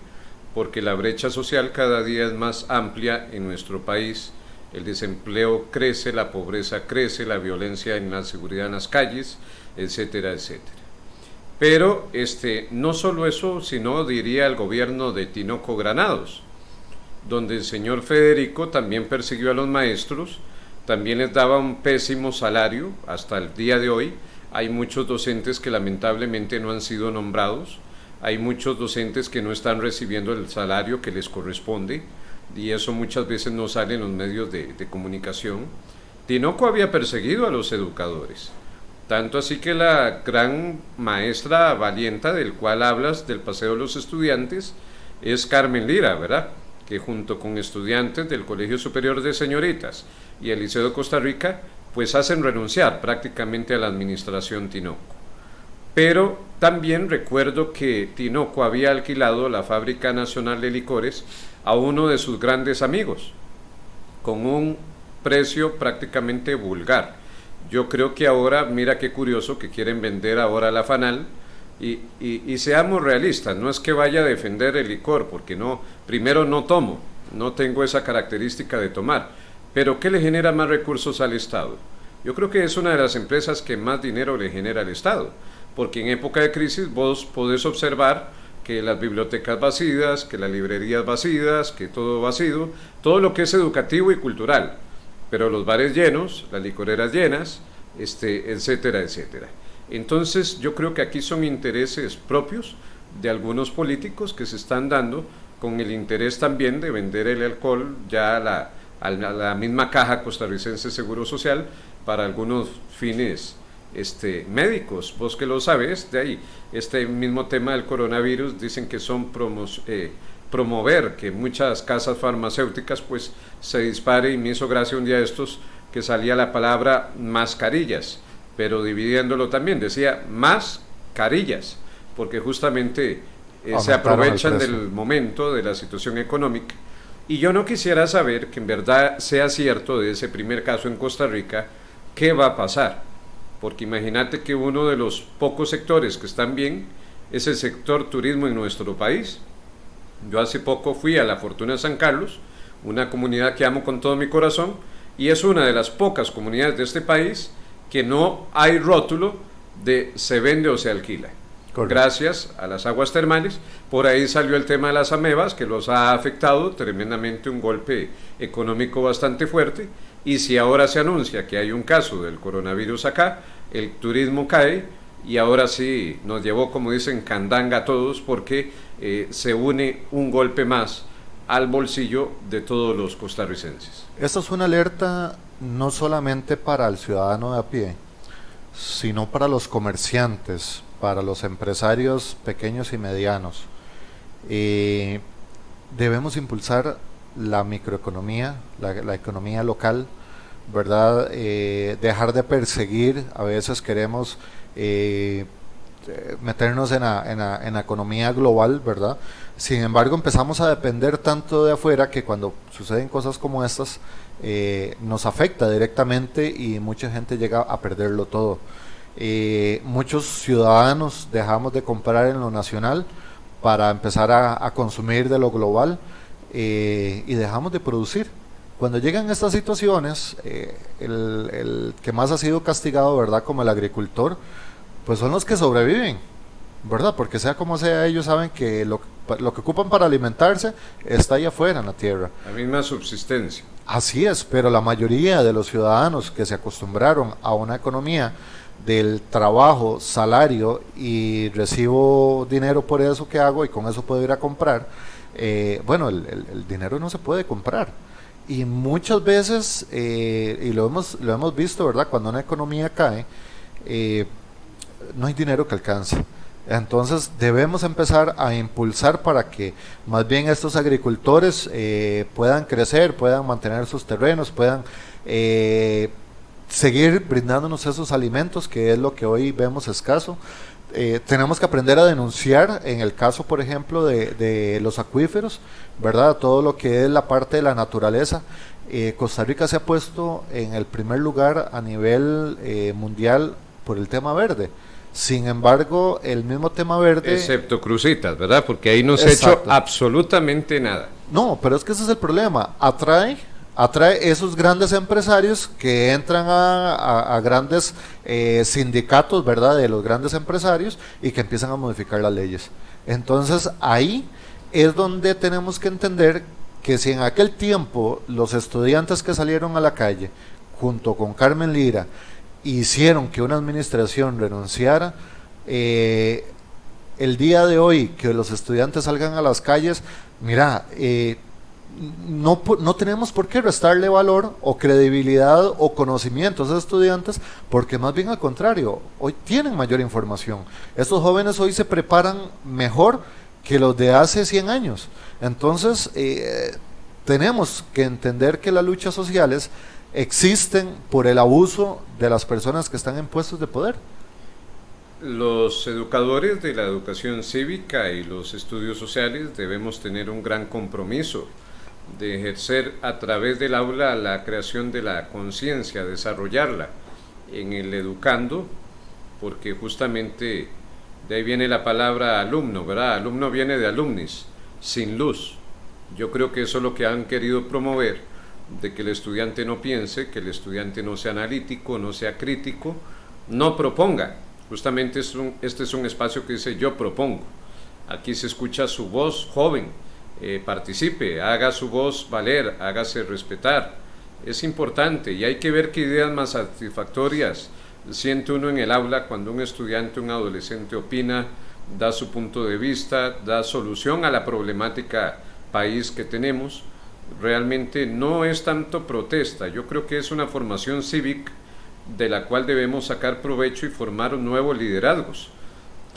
porque la brecha social cada día es más amplia en nuestro país, el desempleo crece, la pobreza crece, la violencia en la seguridad en las calles, etcétera, etcétera. Pero no solo eso, sino diría el gobierno de Tinoco Granados, donde el señor Federico también persiguió a los maestros, también les daba un pésimo salario hasta el día de hoy. Hay muchos docentes que lamentablemente no han sido nombrados, hay muchos docentes que no están recibiendo el salario que les corresponde, y eso muchas veces no sale en los medios de comunicación. Tinoco había perseguido a los educadores, tanto así que la gran maestra valienta del cual hablas, del Paseo de los Estudiantes, es Carmen Lira, ¿verdad?, que junto con estudiantes del Colegio Superior de Señoritas y el Liceo de Costa Rica, pues hacen renunciar prácticamente a la administración Tinoco. Pero también recuerdo que Tinoco había alquilado la Fábrica Nacional de Licores a uno de sus grandes amigos, con un precio prácticamente vulgar. Yo creo que ahora, mira qué curioso, que quieren vender ahora la FANAL, y seamos realistas, no es que vaya a defender el licor, porque no, primero no tomo, no tengo esa característica de tomar, pero ¿qué le genera más recursos al Estado? Yo creo que es una de las empresas que más dinero le genera al Estado, porque en época de crisis vos podés observar que las bibliotecas vacías, que las librerías vacías, que todo vacío, todo lo que es educativo y cultural, pero los bares llenos, las licoreras llenas, etcétera, etcétera. Entonces yo creo que aquí son intereses propios de algunos políticos que se están dando, con el interés también de vender el alcohol ya a la misma Caja Costarricense de Seguro Social para algunos fines médicos. Vos que lo sabes, de ahí este mismo tema del coronavirus, dicen que son promover que muchas casas farmacéuticas pues se dispare, y me hizo gracia un día de estos que salía la palabra mascarillas, pero dividiéndolo también decía más carillas, porque justamente se aprovechan del momento de la situación económica. Y yo no quisiera saber que en verdad sea cierto de ese primer caso en Costa Rica, ¿qué va a pasar? Porque imagínate que uno de los pocos sectores que están bien es el sector turismo en nuestro país. Yo hace poco fui a la Fortuna de San Carlos, una comunidad que amo con todo mi corazón, y es una de las pocas comunidades de este país que no hay rótulo de se vende o se alquila. Correcto. Gracias a las aguas termales, por ahí salió el tema de las amebas, que los ha afectado tremendamente, un golpe económico bastante fuerte, y si ahora se anuncia que hay un caso del coronavirus acá, el turismo cae, y ahora sí nos llevó, como dicen, candanga a todos, porque se une un golpe más al bolsillo de todos los costarricenses. Esta es una alerta no solamente para el ciudadano de a pie, sino para los comerciantes, para los empresarios pequeños y medianos. Debemos impulsar la microeconomía, la economía local, ¿verdad? Dejar de perseguir, a veces queremos meternos en la economía global, ¿verdad? Sin embargo, empezamos a depender tanto de afuera que cuando suceden cosas como estas, nos afecta directamente y mucha gente llega a perderlo todo. Muchos ciudadanos dejamos de comprar en lo nacional para empezar a consumir de lo global, y dejamos de producir. Cuando llegan estas situaciones, el que más ha sido castigado, ¿verdad?, como el agricultor, pues son los que sobreviven, ¿verdad? Porque sea como sea, ellos saben que lo que ocupan para alimentarse está ahí afuera en la tierra. La misma subsistencia. Así es, pero la mayoría de los ciudadanos que se acostumbraron a una economía del trabajo, salario, y recibo dinero por eso que hago y con eso puedo ir a comprar, bueno, el dinero no se puede comprar. Y muchas veces, y lo hemos visto, ¿verdad?, cuando una economía cae, no hay dinero que alcance. Entonces debemos empezar a impulsar para que más bien estos agricultores puedan crecer, puedan mantener sus terrenos, puedan seguir brindándonos esos alimentos, que es lo que hoy vemos escaso. Tenemos que aprender a denunciar en el caso, por ejemplo, de los acuíferos, ¿verdad? Todo lo que es la parte de la naturaleza. Costa Rica se ha puesto en el primer lugar a nivel mundial por el tema verde. Sin embargo, el mismo tema verde... Excepto Cruzitas, ¿verdad? Porque ahí no se ha hecho absolutamente nada. No, pero es que ese es el problema. Atrae esos grandes empresarios que entran a grandes sindicatos, ¿verdad? De los grandes empresarios y que empiezan a modificar las leyes. Entonces, ahí es donde tenemos que entender que si en aquel tiempo los estudiantes que salieron a la calle, junto con Carmen Lira, hicieron que una administración renunciara, el día de hoy que los estudiantes salgan a las calles, mira, no tenemos por qué restarle valor o credibilidad o conocimiento a esos estudiantes, porque más bien al contrario, hoy tienen mayor información. Estos jóvenes hoy se preparan mejor que los de hace 100 años. Entonces, tenemos que entender que las luchas sociales existen por el abuso de las personas que están en puestos de poder. Los educadores de la educación cívica y los estudios sociales debemos tener un gran compromiso de ejercer a través del aula la creación de la conciencia, desarrollarla en el educando, porque justamente de ahí viene la palabra alumno, ¿verdad? Alumno viene de alumnis, sin luz. Yo creo que eso es lo que han querido promover, de que el estudiante no piense, que el estudiante no sea analítico, no sea crítico, no proponga. Justamente este es un espacio que dice yo propongo. Aquí se escucha su voz joven, participe, haga su voz valer, hágase respetar. Es importante y hay que ver qué ideas más satisfactorias siente uno en el aula cuando un estudiante, un adolescente opina, da su punto de vista, da solución a la problemática país que tenemos. Realmente no es tanto protesta, yo creo que es una formación cívica de la cual debemos sacar provecho y formar nuevos liderazgos,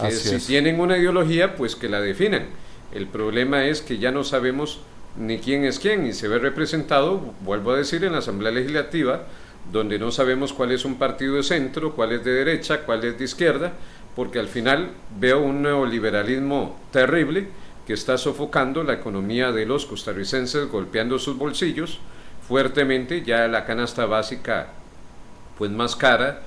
que si tienen una ideología, pues que la definan. El problema es que ya no sabemos ni quién es quién, y se ve representado, vuelvo a decir, en la Asamblea Legislativa, donde no sabemos cuál es un partido de centro, cuál es de derecha, cuál es de izquierda, porque al final veo un neoliberalismo terrible que está sofocando la economía de los costarricenses, golpeando sus bolsillos fuertemente. Ya la canasta básica pues más cara,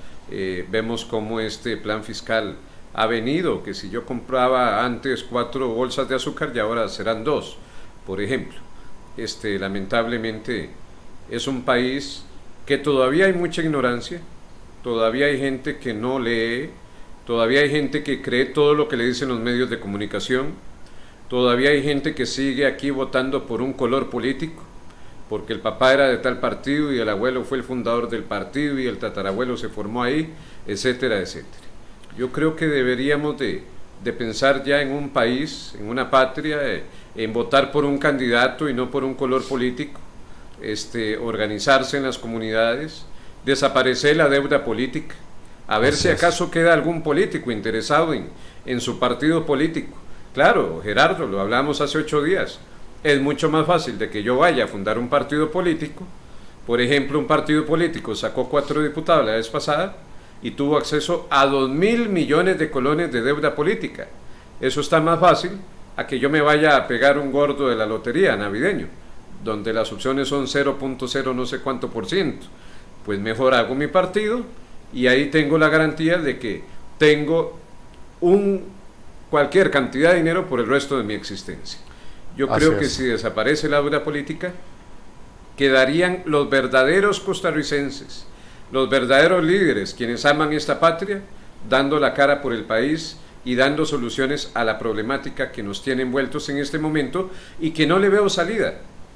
vemos cómo este plan fiscal ha venido, que si yo compraba antes 4 bolsas de azúcar y ahora serán 2, por ejemplo. Lamentablemente es un país que todavía hay mucha ignorancia, todavía hay gente que no lee, todavía hay gente que cree todo lo que le dicen los medios de comunicación, todavía hay gente que sigue aquí votando por un color político, porque el papá era de tal partido y el abuelo fue el fundador del partido y el tatarabuelo se formó ahí, etcétera, etcétera. Yo creo que deberíamos de pensar ya en un país, en una patria, en votar por un candidato y no por un color político, organizarse en las comunidades, desaparecer la deuda política, a ver si acaso queda algún político interesado en su partido político. Claro, Gerardo, lo hablamos hace 8 días, es mucho más fácil de que yo vaya a fundar un partido político. Por ejemplo, un partido político sacó 4 diputados la vez pasada y tuvo acceso a 2.000 millones de colones de deuda política. Eso está más fácil a que yo me vaya a pegar un gordo de la lotería navideño, donde las opciones son 0.0 no sé cuánto %. Pues mejor hago mi partido y ahí tengo la garantía de que tengo cualquier cantidad de dinero por el resto de mi existencia. Yo creo que si desaparece la deuda política, quedarían los verdaderos costarricenses, los verdaderos líderes, quienes aman esta patria, dando la cara por el país y dando soluciones a la problemática que nos tiene envueltos en este momento y que no le veo salida.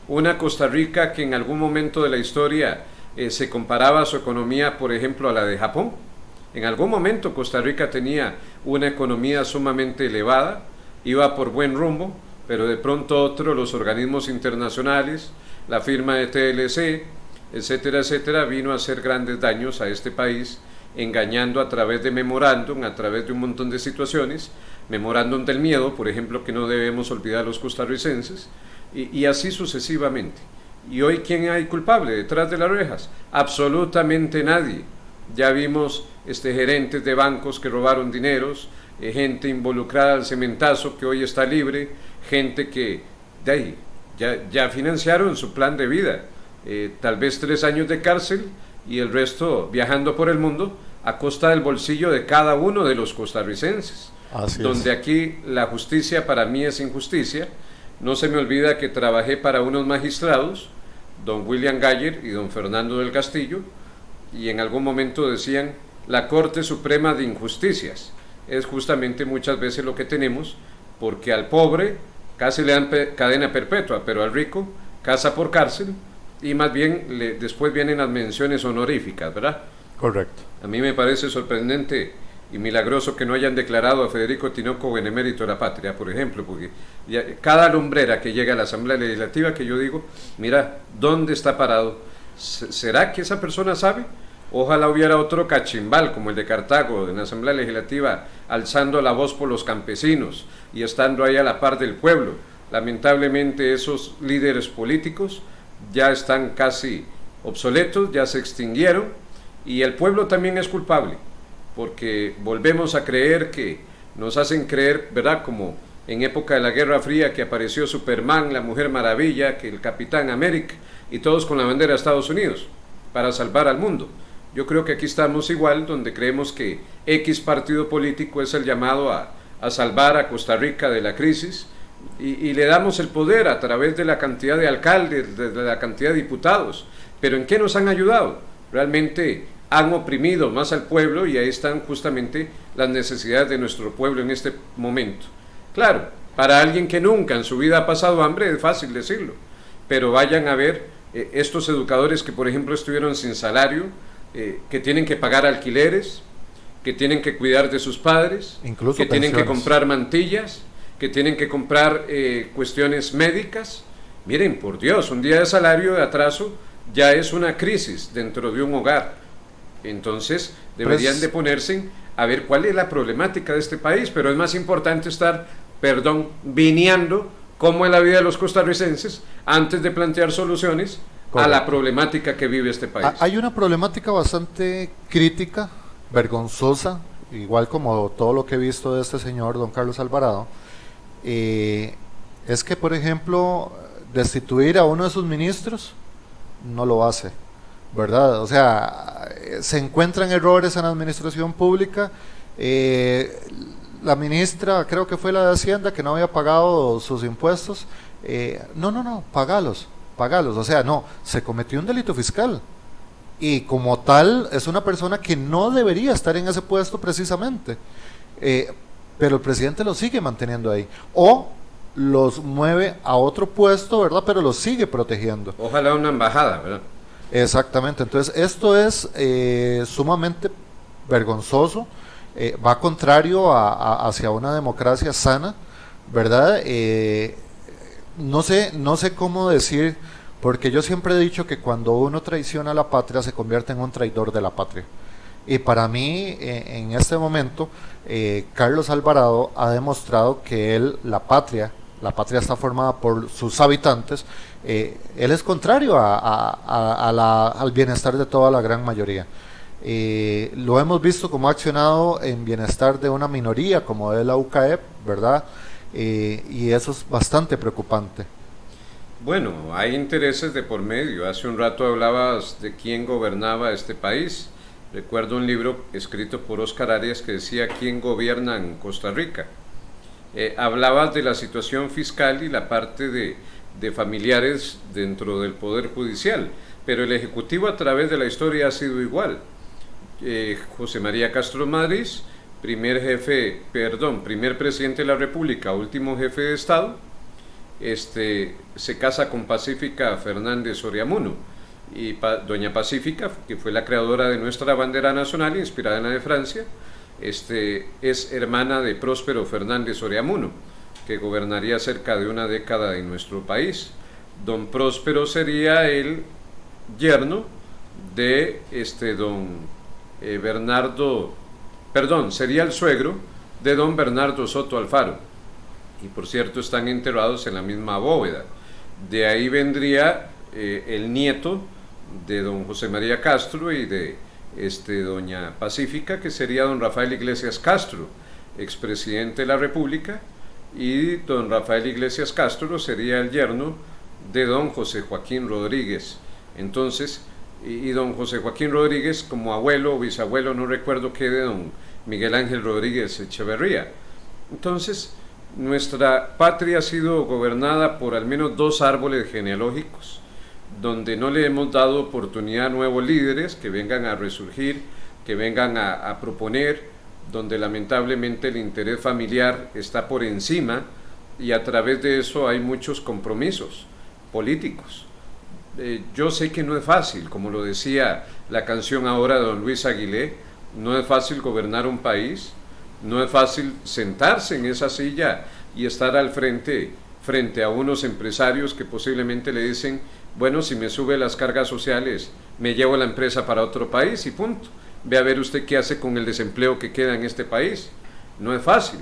Una Costa Rica que en algún momento de la historia se comparaba su economía, por ejemplo, a la de Japón. En algún momento Costa Rica tenía una economía sumamente elevada, iba por buen rumbo, pero de pronto los organismos internacionales, la firma de TLC, etcétera, etcétera, vino a hacer grandes daños a este país engañando a través de memorándum, a través de un montón de situaciones, memorándum del miedo, por ejemplo, que no debemos olvidar los costarricenses, y así sucesivamente. ¿Y hoy quién hay culpable detrás de las rejas? Absolutamente nadie. Ya vimos gerentes de bancos que robaron dineros, gente involucrada al cementazo que hoy está libre, gente que de ahí ya financiaron su plan de vida, tal vez 3 años de cárcel y el resto viajando por el mundo a costa del bolsillo de cada uno de los costarricenses. Así donde es. aquí la justicia para mí es injusticia. No se me olvida que trabajé para unos magistrados, don William Gayer y don Fernando del Castillo, y en algún momento decían, la Corte Suprema de Injusticias. Es justamente muchas veces lo que tenemos, porque al pobre casi le dan cadena perpetua, pero al rico casa por cárcel, y más bien después vienen las menciones honoríficas, ¿verdad? Correcto. A mí me parece sorprendente y milagroso que no hayan declarado a Federico Tinoco benemérito de la patria, por ejemplo, porque cada lumbrera que llega a la Asamblea Legislativa, que yo digo, mira, ¿dónde está parado? ¿Será que esa persona sabe? Ojalá hubiera otro cachimbal como el de Cartago en la Asamblea Legislativa, alzando la voz por los campesinos y estando ahí a la par del pueblo. Lamentablemente esos líderes políticos ya están casi obsoletos, ya se extinguieron, y el pueblo también es culpable, porque volvemos a creer que nos hacen creer, ¿verdad?, como en época de la Guerra Fría, que apareció Superman, la Mujer Maravilla, que el Capitán América, y todos con la bandera de Estados Unidos, para salvar al mundo. Yo creo que aquí estamos igual, donde creemos que X partido político es el llamado a salvar a Costa Rica de la crisis, y le damos el poder a través de la cantidad de alcaldes, de la cantidad de diputados. Pero ¿en qué nos han ayudado? Realmente han oprimido más al pueblo, y ahí están justamente las necesidades de nuestro pueblo en este momento. Claro, para alguien que nunca en su vida ha pasado hambre es fácil decirlo, pero vayan a ver estos educadores que por ejemplo estuvieron sin salario, que tienen que pagar alquileres, que tienen que cuidar de sus padres, Incluso que tienen que pensiones. comprar mantillas, que tienen que comprar cuestiones médicas. Miren, por Dios, un día de salario de atraso ya es una crisis dentro de un hogar. Entonces deberían de ponerse a ver cuál es la problemática de este país, pero es más importante estar, vineando cómo es la vida de los costarricenses antes de plantear soluciones a la problemática que vive este país. Hay una problemática bastante crítica, vergonzosa, igual como todo lo que he visto de este señor, don Carlos Alvarado. Es que, por ejemplo, destituir a uno de sus ministros no lo hace, ¿verdad? O sea, se encuentran errores en la administración pública. La ministra, creo que fue la de Hacienda, que no había pagado sus impuestos. No, pagalos. O sea, no, se cometió un delito fiscal. Y como tal, es una persona que no debería estar en ese puesto precisamente. Pero el presidente lo sigue manteniendo ahí. O los mueve a otro puesto, ¿verdad? Pero los sigue protegiendo. Ojalá una embajada, ¿verdad? Exactamente. Entonces, esto es sumamente vergonzoso. Va contrario hacia una democracia sana, ¿verdad? No sé cómo decir, porque yo siempre he dicho que cuando uno traiciona a la patria se convierte en un traidor de la patria. Y para mí, en este momento, Carlos Alvarado ha demostrado que la patria está formada por sus habitantes. Él es contrario al bienestar de toda la gran mayoría. Lo hemos visto como ha accionado en bienestar de una minoría, como es la UCAEP, ¿verdad? Y eso es bastante preocupante. Bueno, hay intereses de por medio. Hace un rato hablabas de quién gobernaba este país. Recuerdo un libro escrito por Oscar Arias que decía ¿quién gobierna en Costa Rica? Hablabas de la situación fiscal y la parte de familiares dentro del Poder Judicial, pero el Ejecutivo a través de la historia ha sido igual. José María Castro Madrid, primer presidente de la República, último jefe de Estado, se casa con Pacífica Fernández Oriamuno, y doña Pacífica, que fue la creadora de nuestra bandera nacional, inspirada en la de Francia, es hermana de Próspero Fernández Oriamuno, que gobernaría cerca de una década en nuestro país. Don Próspero sería el yerno de don sería el suegro de don Bernardo Soto Alfaro, y por cierto están enterrados en la misma bóveda. De ahí vendría el nieto de don José María Castro y de doña Pacífica, que sería don Rafael Iglesias Castro, expresidente de la República, y don Rafael Iglesias Castro sería el yerno de don José Joaquín Rodríguez. Entonces, y don José Joaquín Rodríguez como abuelo o bisabuelo, no recuerdo qué, de don Miguel Ángel Rodríguez Echeverría. Entonces, nuestra patria ha sido gobernada por al menos 2 árboles genealógicos, donde no le hemos dado oportunidad a nuevos líderes que vengan a resurgir, que vengan a proponer, donde lamentablemente el interés familiar está por encima, y a través de eso hay muchos compromisos políticos. Yo sé que no es fácil, como lo decía la canción ahora de don Luis Aguilé, no es fácil gobernar un país, no es fácil sentarse en esa silla y estar al frente a unos empresarios que posiblemente le dicen, bueno, si me sube las cargas sociales, me llevo la empresa para otro país y punto. Ve a ver usted qué hace con el desempleo que queda en este país. No es fácil.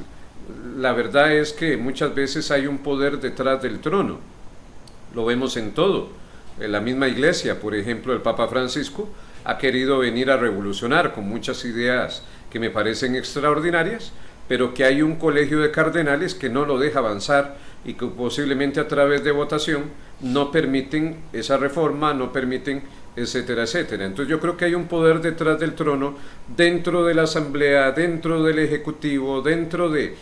La verdad es que muchas veces hay un poder detrás del trono. Lo vemos en todo. En la misma iglesia, por ejemplo, el Papa Francisco ha querido venir a revolucionar con muchas ideas que me parecen extraordinarias, pero que hay un colegio de cardenales que no lo deja avanzar y que posiblemente a través de votación no permiten esa reforma, no permiten, etcétera, etcétera. Entonces yo creo que hay un poder detrás del trono, dentro de la asamblea, dentro del ejecutivo, dentro de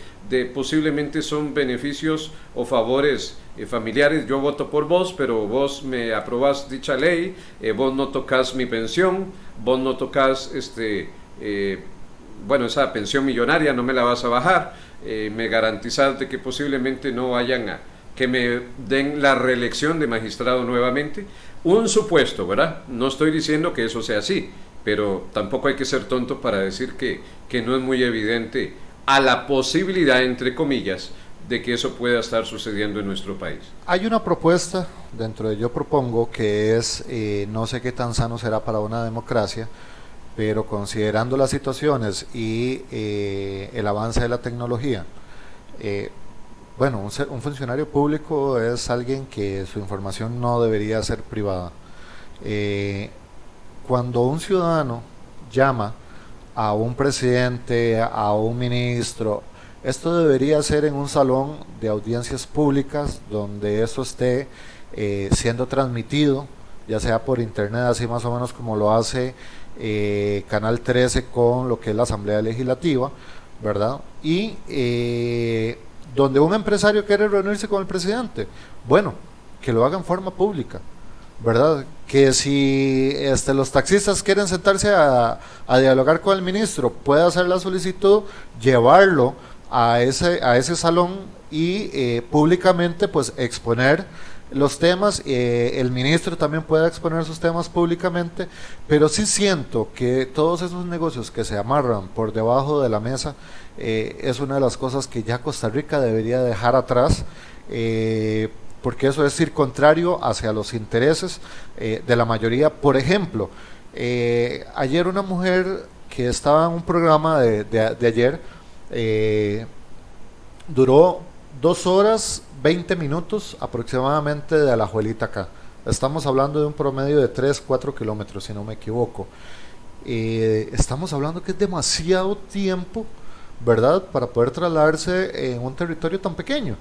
posiblemente son beneficios o favores familiares. Yo voto por vos, pero vos me aprobás dicha ley, vos no tocas mi pensión, vos no tocas esa pensión millonaria no me la vas a bajar, me garantizas de que posiblemente no vayan a que me den la reelección de magistrado nuevamente. Un supuesto, ¿verdad? No estoy diciendo que eso sea así, pero tampoco hay que ser tonto para decir que no es muy evidente a la posibilidad, entre comillas, de que eso pueda estar sucediendo en nuestro país. Hay una propuesta dentro de Yo Propongo que es, no sé qué tan sano será para una democracia, pero considerando las situaciones y el avance de la tecnología, un funcionario público es alguien que su información no debería ser privada. Cuando un ciudadano llama a un presidente, a un ministro, esto debería ser en un salón de audiencias públicas donde eso esté siendo transmitido, ya sea por internet, así más o menos como lo hace Canal 13 con lo que es la Asamblea Legislativa, ¿verdad? Y donde un empresario quiere reunirse con el presidente, bueno, que lo haga en forma pública, ¿verdad? Que si los taxistas quieren sentarse a dialogar con el ministro, puede hacer la solicitud, llevarlo a ese salón y públicamente pues exponer los temas. El ministro también puede exponer sus temas públicamente, pero sí siento que todos esos negocios que se amarran por debajo de la mesa es una de las cosas que ya Costa Rica debería dejar atrás, porque eso es ir contrario hacia los intereses de la mayoría. Por ejemplo, ayer una mujer que estaba en un programa de ayer duró 2 horas 20 minutos aproximadamente de Alajuelita acá. Estamos hablando de un promedio de 3-4 kilómetros, si no me equivoco. Estamos hablando que es demasiado tiempo, ¿verdad?, para poder trasladarse en un territorio tan pequeño.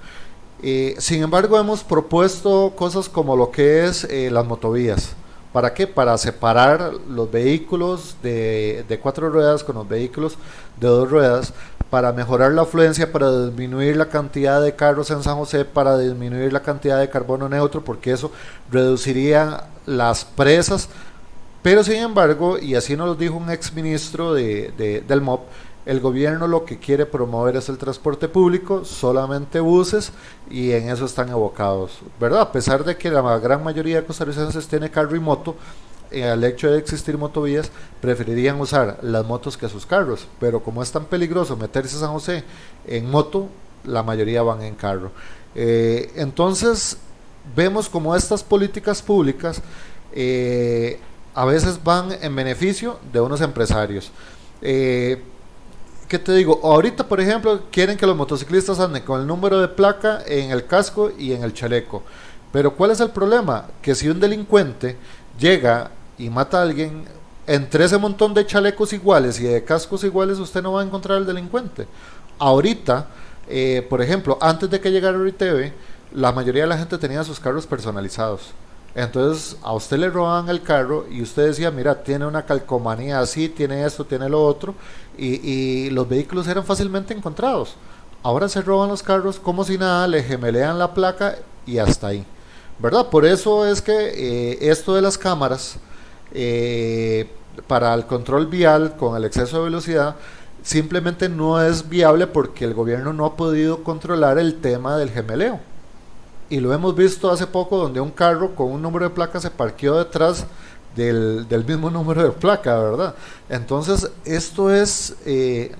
Sin embargo, hemos propuesto cosas como lo que es las motovías. ¿Para qué? Para separar los vehículos de 4 ruedas con los vehículos de 2 ruedas, para mejorar la afluencia, para disminuir la cantidad de carros en San José, para disminuir la cantidad de carbono neutro, porque eso reduciría las presas. Pero sin embargo, y así nos lo dijo un exministro del MOP, el gobierno lo que quiere promover es el transporte público, solamente buses, y en eso están abocados, ¿verdad? A pesar de que la gran mayoría de costarricenses tiene carro y moto, al hecho de existir motovías, preferirían usar las motos que sus carros, pero como es tan peligroso meterse a San José en moto, la mayoría van en carro. Entonces, vemos como estas políticas públicas a veces van en beneficio de unos empresarios. ¿Qué te digo? Ahorita, por ejemplo, quieren que los motociclistas anden con el número de placa en el casco y en el chaleco. Pero ¿cuál es el problema? Que si un delincuente llega y mata a alguien, entre ese montón de chalecos iguales y de cascos iguales, usted no va a encontrar al delincuente. Ahorita, por ejemplo, antes de que llegara RTV, la mayoría de la gente tenía sus carros personalizados. Entonces a usted le robaban el carro y usted decía, mira, tiene una calcomanía así, tiene esto, tiene lo otro, y los vehículos eran fácilmente encontrados. Ahora se roban los carros como si nada, le gemelean la placa y hasta ahí, ¿verdad? Por eso es que esto de las cámaras para el control vial con el exceso de velocidad simplemente no es viable, porque el gobierno no ha podido controlar el tema del gemeleo. Y lo hemos visto hace poco, donde un carro con un número de placa se parqueó detrás del mismo número de placa, ¿verdad? Entonces esto es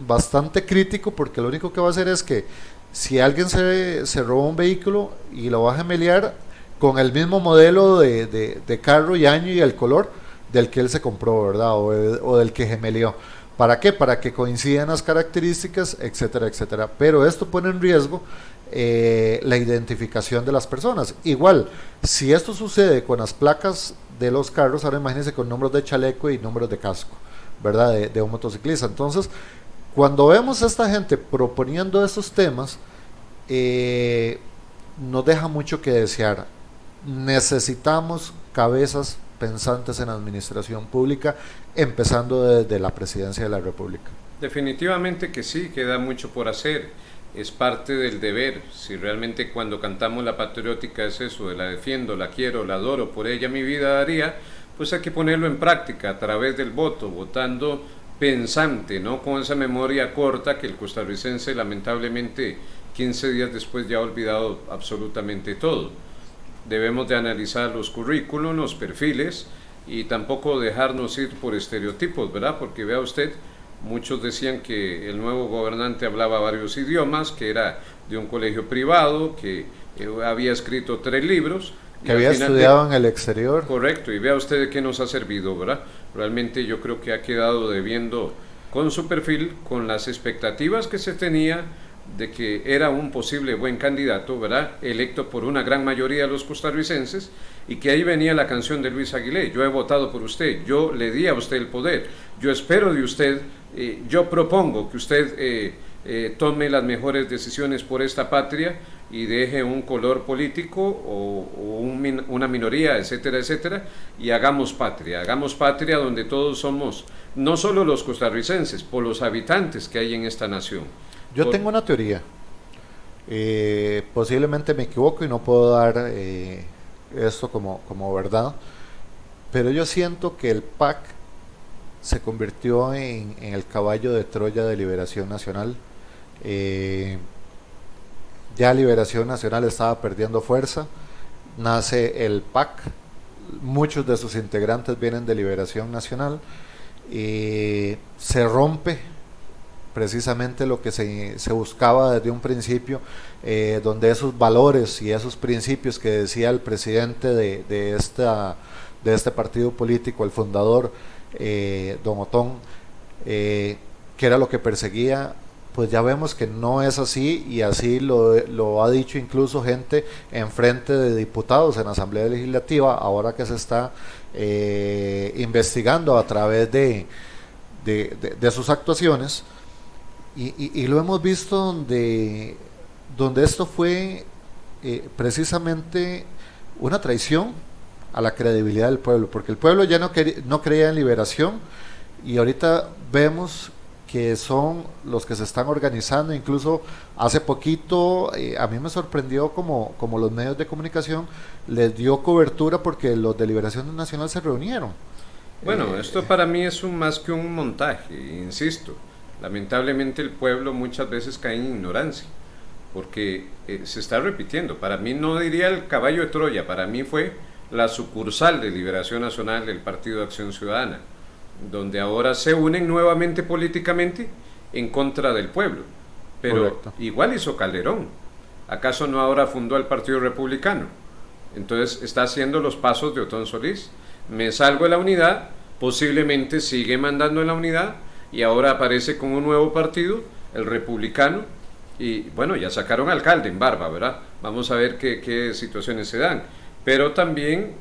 bastante crítico, porque lo único que va a hacer es que si alguien se roba un vehículo y lo va a gemelear con el mismo modelo de carro y año y el color del que él se compró, ¿verdad? O del que gemeleó. ¿Para qué? Para que coincidan las características, etcétera, etcétera. Pero esto pone en riesgo la identificación de las personas. Igual, si esto sucede con las placas de los carros, ahora imagínense con números de chaleco y números de casco, ¿verdad? De un motociclista. Entonces, cuando vemos a esta gente proponiendo estos temas, nos deja mucho que desear. Necesitamos cabezas pensantes en la administración pública, empezando desde la presidencia de la República. Definitivamente que sí, queda mucho por hacer. Es parte del deber. Si realmente cuando cantamos la patriótica es eso, de la defiendo, la quiero, la adoro, por ella mi vida daría, pues hay que ponerlo en práctica a través del voto, votando pensante, no con esa memoria corta que el costarricense lamentablemente 15 días después ya ha olvidado absolutamente todo. Debemos de analizar los currículos, los perfiles, y tampoco dejarnos ir por estereotipos, ¿verdad? Porque vea usted, muchos decían que el nuevo gobernante hablaba varios idiomas, que era de un colegio privado, que había escrito 3 libros. Que había estudiado en el exterior. Correcto, y vea usted de qué nos ha servido, ¿verdad? Realmente yo creo que ha quedado debiendo con su perfil, con las expectativas que se tenía de que era un posible buen candidato, ¿verdad? Electo por una gran mayoría de los costarricenses, y que ahí venía la canción de Luis Aguilé: yo he votado por usted, yo le di a usted el poder, yo espero de usted, yo propongo que usted tome las mejores decisiones por esta patria y deje un color político o una minoría, etcétera, etcétera, y hagamos patria donde todos somos, no solo los costarricenses, por los habitantes que hay en esta nación. Yo tengo una teoría, posiblemente me equivoco y no puedo dar esto como verdad, pero yo siento que el PAC se convirtió en el caballo de Troya de Liberación Nacional. Ya Liberación Nacional estaba perdiendo fuerza, nace el PAC, muchos de sus integrantes vienen de Liberación Nacional, se rompe precisamente lo que se buscaba desde un principio, donde esos valores y esos principios que decía el presidente de este partido político, el fundador, don Otón, que era lo que perseguía, pues ya vemos que no es así, y así lo ha dicho incluso gente en frente de diputados en la Asamblea Legislativa, ahora que se está investigando a través de sus actuaciones. Y lo hemos visto donde esto fue precisamente una traición a la credibilidad del pueblo, porque el pueblo ya no creía en liberación, y ahorita vemos que son los que se están organizando. Incluso hace poquito a mí me sorprendió como los medios de comunicación les dio cobertura, porque los de Liberación Nacional se reunieron. Bueno, esto para mí es más que un montaje, insisto. Lamentablemente el pueblo muchas veces cae en ignorancia, porque se está repitiendo. Para mí no diría el caballo de Troya, para mí fue la sucursal de Liberación Nacional del Partido de Acción Ciudadana, donde ahora se unen nuevamente políticamente en contra del pueblo. Pero correcto, igual hizo Calderón. ¿Acaso no ahora fundó el Partido Republicano? Entonces está haciendo los pasos de Otón Solís. me salgo de la unidad, posiblemente sigue mandando en la unidad y ahora aparece con un nuevo partido, el republicano, y bueno, ya sacaron alcalde en Barba, ¿verdad? Vamos a ver qué situaciones se dan. Pero también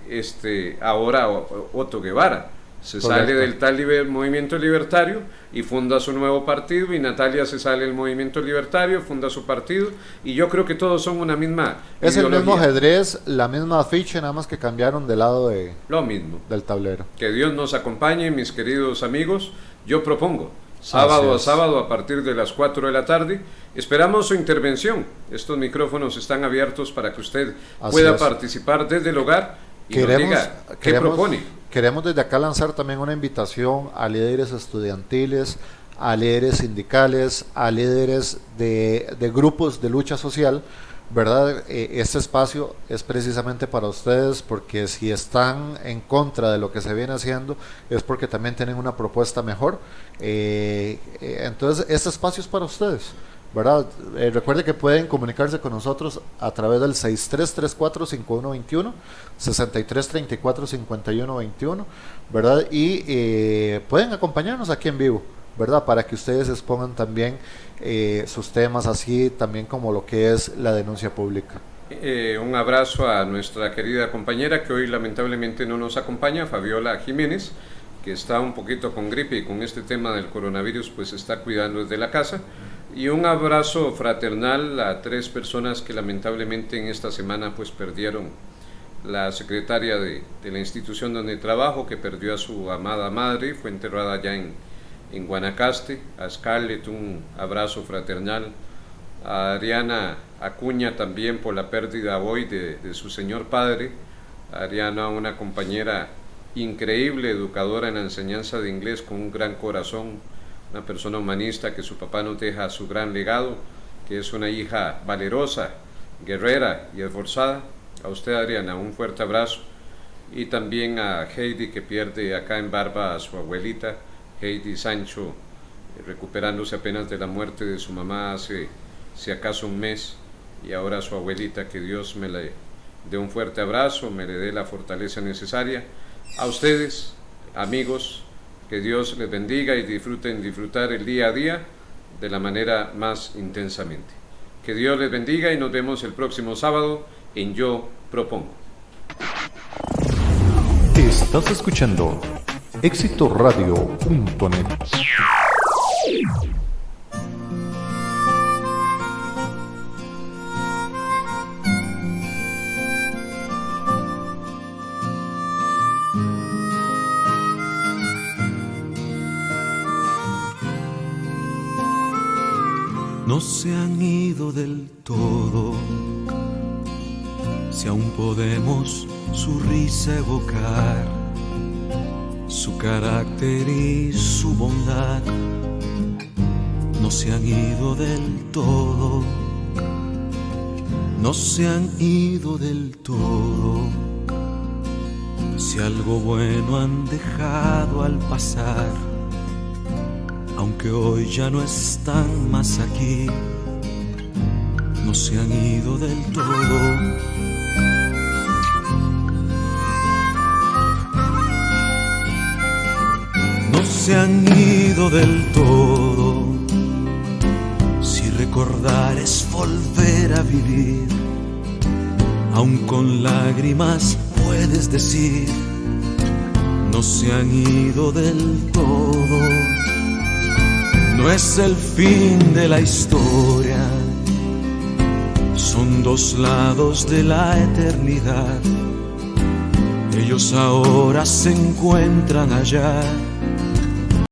ahora Otto Guevara se sale del tal movimiento libertario y funda su nuevo partido, y Natalia se sale del movimiento libertario, funda su partido, y yo creo que todos son una misma es ideología. el mismo ajedrez, la misma afiche, nada más que cambiaron de lado lo mismo del tablero. Que Dios nos acompañe, mis queridos amigos. Yo propongo sábado a sábado a partir de las 4 de la tarde. Esperamos su intervención. Estos micrófonos están abiertos para que usted pueda participar desde el hogar y nos diga qué propone. Queremos desde acá lanzar también una invitación a líderes estudiantiles, a líderes sindicales, a líderes de grupos de lucha social, ¿verdad? Este espacio es precisamente para ustedes, porque si están en contra de lo que se viene haciendo es porque también tienen una propuesta mejor. Entonces este espacio es para ustedes, ¿verdad? Recuerde que pueden comunicarse con nosotros a través del 6334-5121, 6334-5121, ¿verdad? Y pueden acompañarnos aquí en vivo, ¿verdad? Para que ustedes expongan también sus temas, así también como lo que es la denuncia pública. Un abrazo a nuestra querida compañera que hoy lamentablemente no nos acompaña, Fabiola Jiménez, que está un poquito con gripe y con este tema del coronavirus pues se está cuidando desde la casa. Y un abrazo fraternal a 3 personas que lamentablemente en esta semana pues perdieron: la secretaria de la institución donde trabajo, que perdió a su amada madre, fue enterrada allá en Guanacaste. A Scarlett un abrazo fraternal, a Ariana Acuña también por la pérdida hoy de su señor padre. Ariana, una compañera increíble, educadora en la enseñanza de inglés, con un gran corazón, una persona humanista, que su papá nos deja su gran legado, que es una hija valerosa, guerrera y esforzada. A usted, Adriana, un fuerte abrazo. Y también a Heidi, que pierde acá en Barba a su abuelita, Heidi Sancho, recuperándose apenas de la muerte de su mamá hace si acaso un mes, y ahora su abuelita, que Dios me le dé un fuerte abrazo, me le dé la fortaleza necesaria. A ustedes, amigos, que Dios les bendiga y disfrutar el día a día de la manera más intensamente. Que Dios les bendiga y nos vemos el próximo sábado en Yo Propongo. Estás escuchando ExitoRadio.net. No se han ido del todo, si aún podemos su risa evocar, su carácter y su bondad. No se han ido del todo, no se han ido del todo, si algo bueno han dejado al pasar. Aunque hoy ya no están más aquí, no se han ido del todo. No se han ido del todo, si recordar es volver a vivir. Aún con lágrimas puedes decir, no se han ido del todo. No es el fin de la historia, son 2 lados de la eternidad. Ellos ahora se encuentran allá,